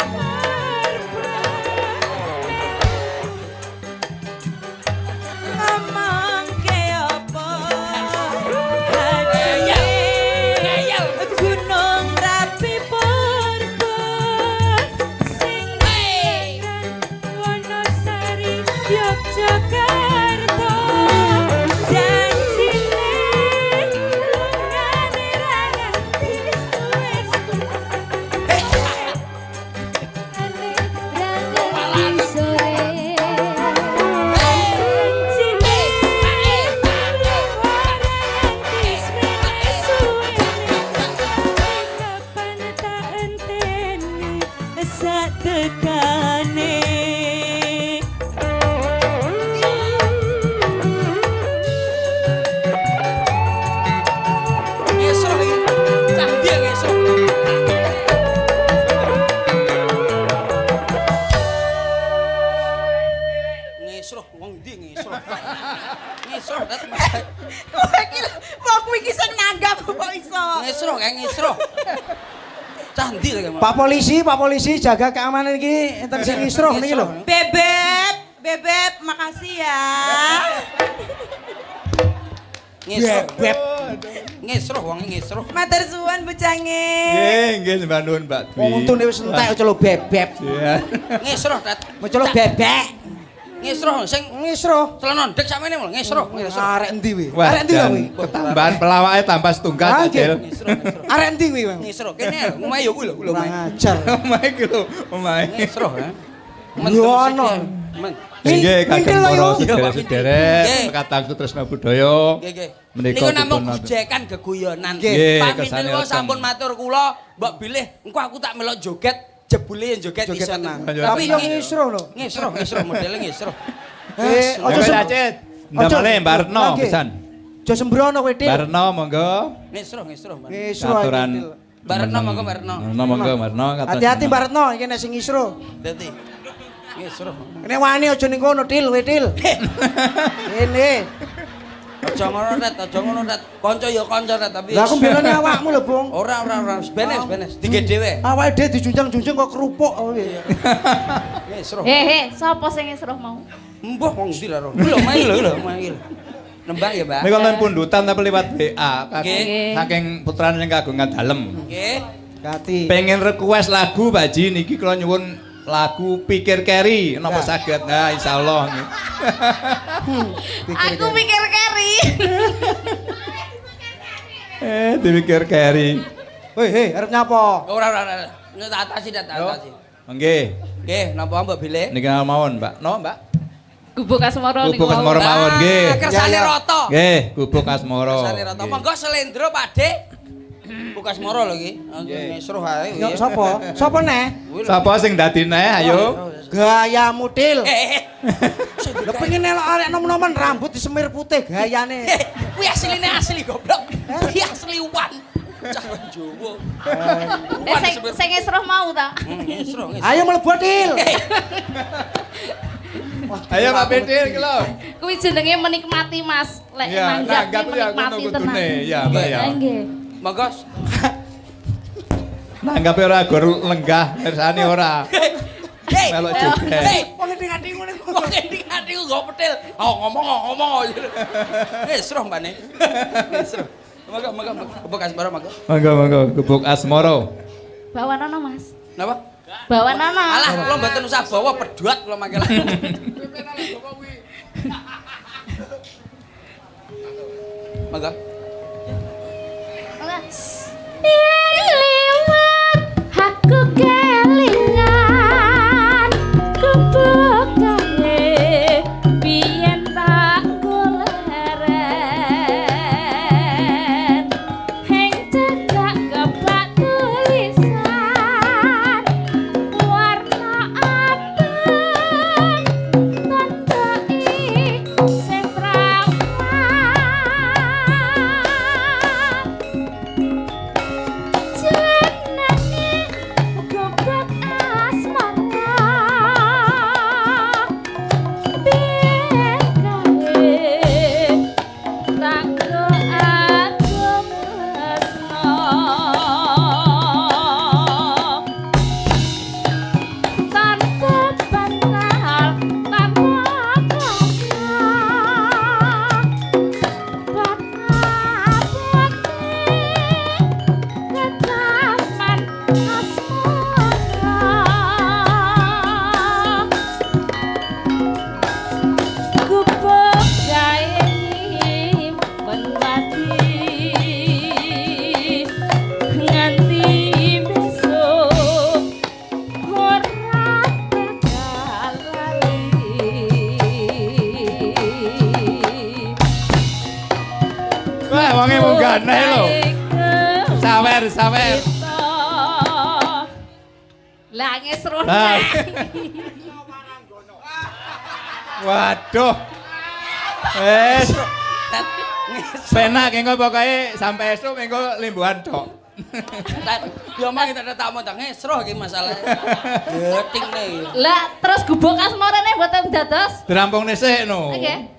ngomong ke apa ademe gunung Merapi purba sing Wonosari Yogyakarta janjine lungane ra nganti suwe-suwe ane ra nganti sore janjine lunga ra nganti sprene suwene kapan tak enteni satekane Ngesro iki. Cah ndi yang ngesro? Ngesro wong ndi ngesro? Ngesro dat Mas. Kowe iki wong kuwi iki sing nanggap kok iso. Ngesro kayak ngesro. Cah ndi lagi Mas? Pak polisi jaga keamanan iki enten sing ngisruh niki lho. Bebep, makasih ya. Ngesro. Ngesro wong ngesro. Matur suwun bojange. Nggih sembah nuwun Mbak Dwi. Wong untune wis entek aja lo bebek. Iya. Ngesro dat. Aja lo bebek. Ngesro sing Ngisruh. celana ndek sakmene lho ngesro. Ngesro. Arek endi wi? Wah, Arek endi jan kuwi? ketambahan pelawake tambah setunggal Ah, Cil. Ngesro. Ngesro. Arek endi kuwi, Bang? Ngesro kene lho omahe yo kuwi lho Kurang omahe. ajar. Omahe ki lho, omahe. Ngesro ya. Yo ono. Nggih kakang Mingkil lho, para yo. sedherek-sedherek, Nggih. Pekatan Sutresna Budaya. Nggih, nggih. Menika Niku namung dipun- gujekan geguyonan. Nggih, Pamit kersane niku wonten. sampun matur kula, mbok bilih engko aku tak melok joget, jebule yo joget Joget iso. tenan. Tapi Tapi yo ngi- ngisruh lho. ngesro modele ngesro. Aja Aja Cacit. Ndamale Mbak Retno Nggih. pisan. Aja sembrono kowe, Dik. Mbak Retno monggo. Ngesro, Mbak. Ngisruh ae, Aturan. Dik. Mbak Retno monggo Mbak Retno. Retno monggo Mbak Retno. Hati-hati Mbak Retno, iki nek sing ngisruh. Dadi. Ngesro. Kene wani aja ning kono, Til, kowe, Til. Kene. Aja ngono Ret, aja ngono Ret. Kanca ya kanca Ret tapi. Lah aku belone awakmu lho, Bung. Ora. Benes. Dige dhewe. Awake dhewe dijunjang-junjang kok kerupuk kowe. Ngesro. Hehe, sapa sing ngesruh mau? Mbah wong ndi lho. Lho main lho, main. Nembang ya, Mbak. Nek wonten pundutan tapi lewat WA Nggih. saking putrane sing kagungan dalem. Nggih. Gati. Pengen request lagu Pak Ji niki kula nyuwun lagu Pikir Keri napa Nah. saged. Nah insyaallah. Aku pikir keri. Dipikir Keri. Woi, hei, arep nyapa? Ora. Tak atasi. Nggih. Nggih, napa Mbak bilih? Niki mawon, Mbak. No, Mbak. Gubuk Asmara niku. Gubuk Asmara mawon nggih. Kersane Ya, ya. rata. Nggih, Gubuk Asmara. Kersane rata. Nggih. Monggo selendro, Pak Dik. Bukas moro lho iki. Ngesruh ae. Yo sapa? Sapa neh? Sapa sing dadi neh ayo? Gaya mutil. Lho Lho pengen arek nom-nomen rambut disemir putih gayane. kuwi asline asli goblok. Kuwi asli wan. Cah Jawa. Sing esroh mau ta. Ngesruh. Ayo mlebu til. Ayo Pak Bedil ki lho. Kuwi jenenge menikmati Mas. Lek Ya, nanggap nanggap ki ya menikmati ngono tenan. kudune. Ya, Mbak ya. Nggih. Monggo. Nanggape ora gor lenggah mirsani ora. Hei, Melok joget. hei, wong ngerti ngene kok ngerti atiku nggo petil. Ngomong. Ngesruh mbane. Ngesruh. Monggo. Bekas moro monggo. Monggo gubuk asmoro. Bawanono Mas. Napa? Bawanono. Alah, kula mboten usah bawa pedhot kula mangkel. Monggo. Liwat aku kelingan kebukane biyen tak goleren heng cekak kebak tulisan warna abang tandai sing perawan jenenge gobak asmara biyen kae tak go aku mesno tanpa bantal tanpa kasa bat abote ketaman asmara gubuk gawe menmati nganti besok ora bakal lali. Wah, wonge munggah neh lho. Sawer. Lah ngesruh Lah. neh. Waduh. Wes. Penak engko pokoke sampai esuk engko limbuhan tok. Yo mang kita tak mau ngesruh iki masalahe. Geting nih. Lah terus gubuk asmarane mboten dados. Dirampung sik no. Nggih.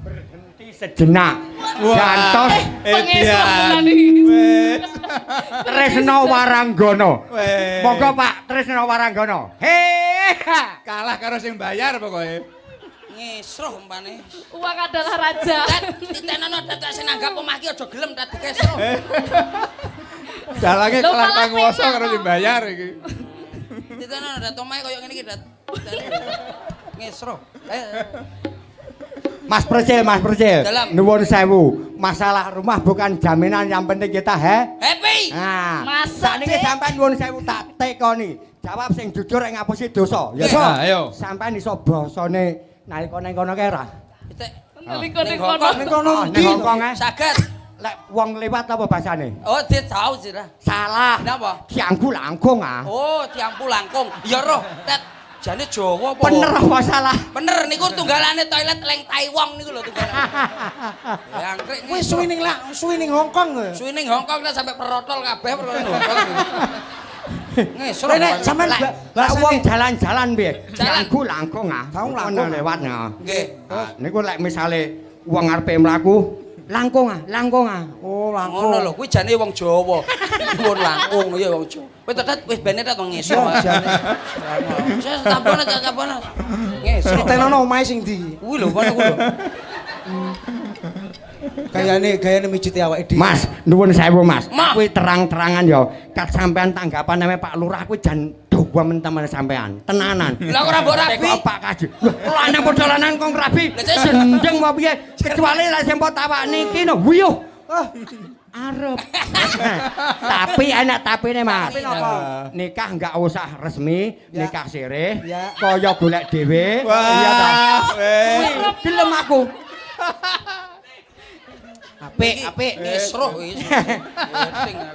Berhenti sejenak. Gantos Pengesruhan iki. Wes. Tresno Waranggono. Wes. Monggo Pak Tresno Waranggono. Hei. Kalah karo sing bayar pokoke. Ngesruh umpane. Uang adalah raja. Titenono dadak sing nanggap omah ki aja gelem tak dikesruh. Dalange Lho, kelar malah panguwasa penak, karo sing bayar iki. Titenono dat omahe koyo ngene iki dat. Ngesruh. Ayo. Mas Percil. Dalam. Nuwun sewu. Masalah rumah bukan jaminan, yang penting kita Happy. Nah, Masa, sakniki Dik? sampean nuwun sewu tak tekoni. Jawab sing jujur ing ngapusi dosa. Ya, Nggih. so. Nah, ayo. Sampean iso basane nalika ning kono kae ra? Nalika ning Ning kono. Ning kono Ah, ndi? ning Hongkong ae. Saged. Lek wong liwat apa basane? Oh, dia tahu sih dah. Salah. Kenapa? Dianggu langkung ah. Oh, diampu langkung. Ya roh, tet. Jane Jawa apa? Bener apa salah? Bener niku tunggalane toilet leng Taiwan niku lho tunggalane. Jangkrik Wis suwi ning Hongkong. Suwi ning Hongkong lah sampai perotol kabeh perotol Hongkong. Ngesruh. Rene sampean Lah wong jalan-jalan piye? Jalan. Dianggu langkung ah. Tahu Ono langkung. lewat ya. Nggih. Ah, niku lek misale wong arepe mlaku langkung ah. Oh, Ngono langkung. lho, kuwi jane wong Jawa. Nuwun langkung ya wong Jawa. Wis tetet wis bene tet wong ngesruh. Iya, jane. Saya tampon aja. Ngesruh. Titenono omahe sing ndi? Kuwi lho, kono kuwi lho. Gayane mijiti awake dhewe. Mas, nuwun sewu Mas. Mas. Kuwi terang-terangan ya. Kat sampean tanggapan name Pak Lurah kuwi jan dawa temen sampean. Tenanan. Lah ora mbok rabi. Kok Pak Kaji. Lho lanang padha lanang kok rabi. Lah, saya- Gendeng apa piye? Kecuali lek sempo tawak niki no. Wiyuh. Ah, Arep. Tapi enak tapine Mas. Tapi napa? Nikah enggak usah resmi, Ya. nikah sirih. Ya. Kaya golek dhewe. Iya ta. Wah, wes. Kuwi gelem aku. Apik. Esroh wis.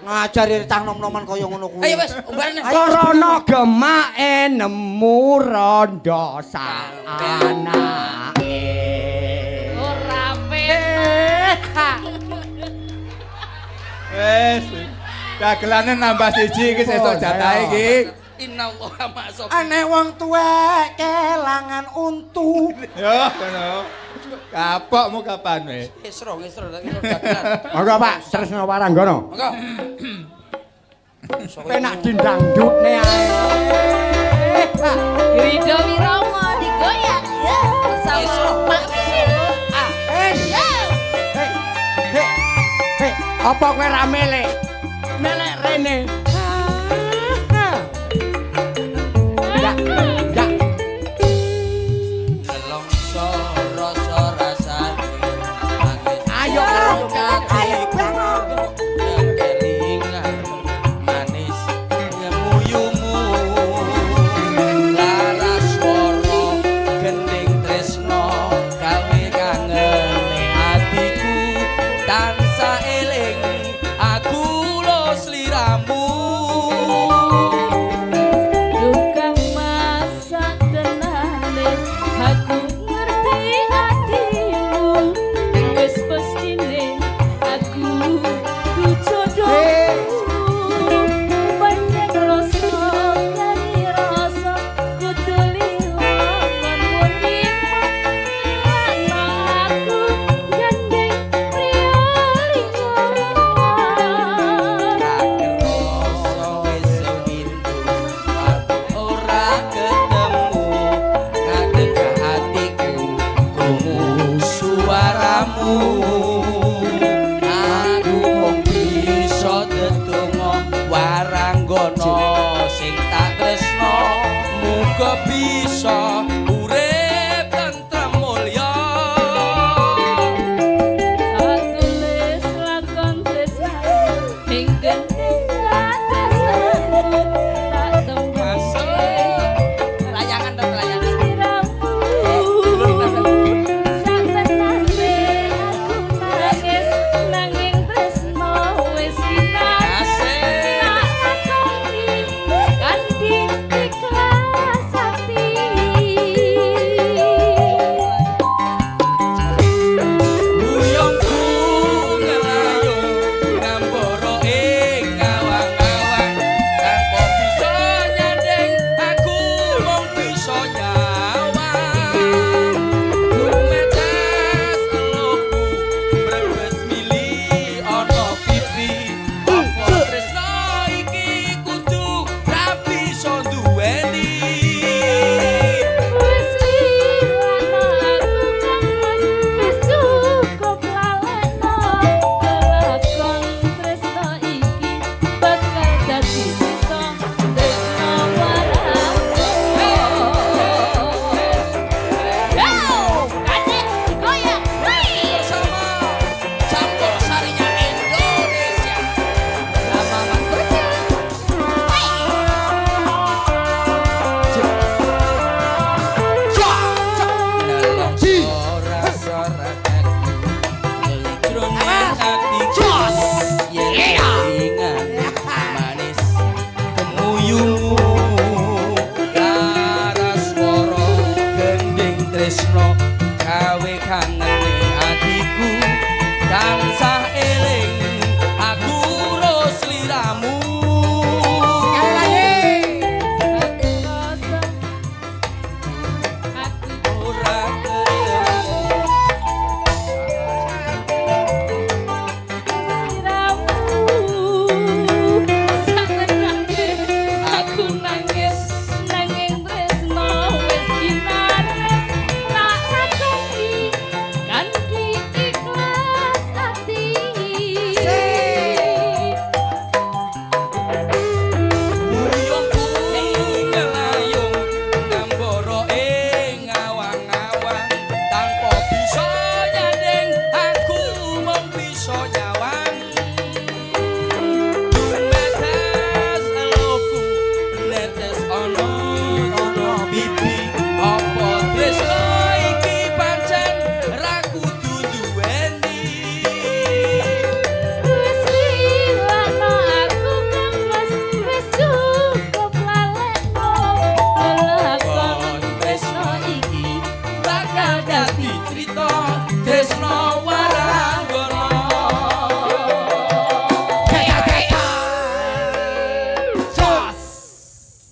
Ngajari cah nom-noman kaya ngono kuwi. Ayo wis, umbarane. Karana gemake nemu rondo sak anake. Ora Wes. Dagelane nambah siji iki sesuk jatahe iki. Innallaha ma'asab. Ane wong tuwek kelangan untu. Yo, ngono. Kapokmu kapan weh? Esroh dagelan. Monggo Pak, tresno waranggono. Monggo. Penak dindangdutne ae. Ridho Wiromo digoyang ya sama Pak Misil. Apa kowe ra melek? Melek rene. Ya. Nelongso rasa rasane. Ayo. Kelingan manis nyemuyumu. Laras swara gending tresno gawe kangene atiku tansah eling aku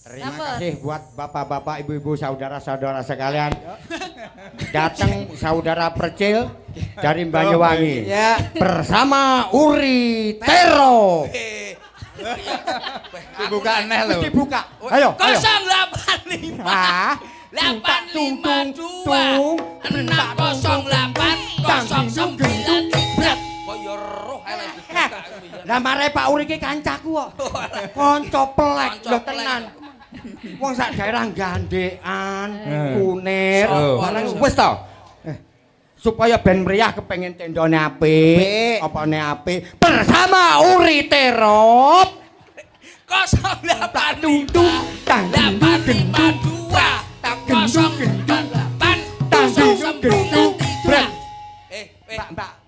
Terima Apa? kasih buat bapak-bapak, ibu-ibu, saudara-saudara sekalian. Datang saudara Percil dari Banyuwangi. Ya. Bersama Uri Tero. Dibuka aneh lho. Mesti buka. Ayo, ayo. 085 Ah, 852 608 093 kok ya roh elek dibuka. lah mare Pak Uri ki kancaku kok. Kanca pelek lho tenan. Wong sak daerah Gandekan, Kunir, Oh. barang wis to. Supaya ben meriah kepengin tendone apik, apane apik bersama Uri Terop. 085 852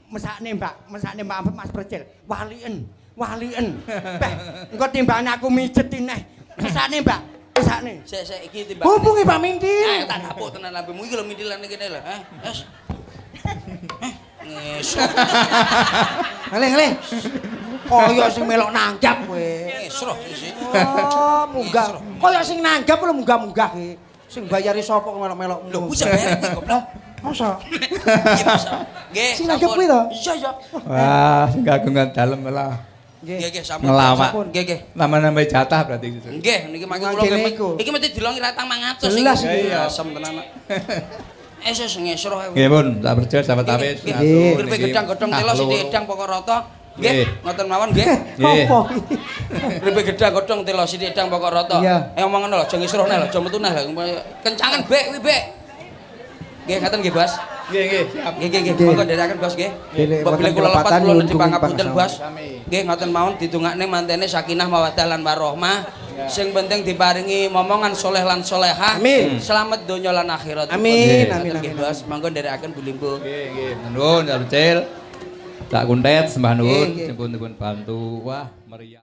098 Mbak, mesakne Mbak Mas Percil, walien. Beh, engko timbane aku mijeti neh. Mesakne Mbak, mesakne. Sik iki timbang. Hubungi Pak Mindil. Ayo tak dapuk tenan lambemu iki lho mindilane kene lho, Wes. Ngesuk. Ngalih. Kaya sing melok nanggap kowe. Ngesuk sih. Oh, munggah. Kaya sing nanggap lho munggah-munggah ki. Sing bayari sapa kok melok-melok. Lho, ku bayar kuwi goblok. Masa? Iya, Mas. Nggih. Sing nanggap kuwi to? Iya. Wah, sing kagungan dalem lah. Nggih, sampun. Ngelawak. Nggih. Nambah-nambah jatah berarti gitu. Nggih, niki mangke Nang kula kene nggih. iku. Iki mesti dilongi ratang 500 Jelas iki. iki. Asem tenan. Eses ngesroh ae. Nggih pun, tak percaya sahabat Tawis. Nggih. Uripe gedang godhong telo sithik edang pokok rata. Nggih. Nggih, ngoten mawon nggih. Nggih. Apa? Uripe gedang godhong telo sithik edang pokok rata. Iya. Omong ngono lho, aja ngesroh neh lho, aja metu neh lho. Kencangan bek kuwi bek. Nggih, ngaten nggih, Bos. Nggih, siap. Nggih. Nggih. Monggo nderekaken Bos nggih. Dene Apabila wonten kula lepat kelepatan kula nyuwun nedhi pangapunten tumpang Bos. sami. Nggih, ngoten mawon ditungakne mantene sakinah mawaddah lan warahmah. Sing penting diparingi momongan soleh lan solehah. Amin. Selamat donya lan akhirat. Amin, Ngoten amin, nggih, amin. Bos. Monggo nderekaken Bu Limbo. Nggih. Nuwun, ya Percil. Tak kuntet sembah nuwun, Nggih, nggih. dipun bantu. Wah, meriah.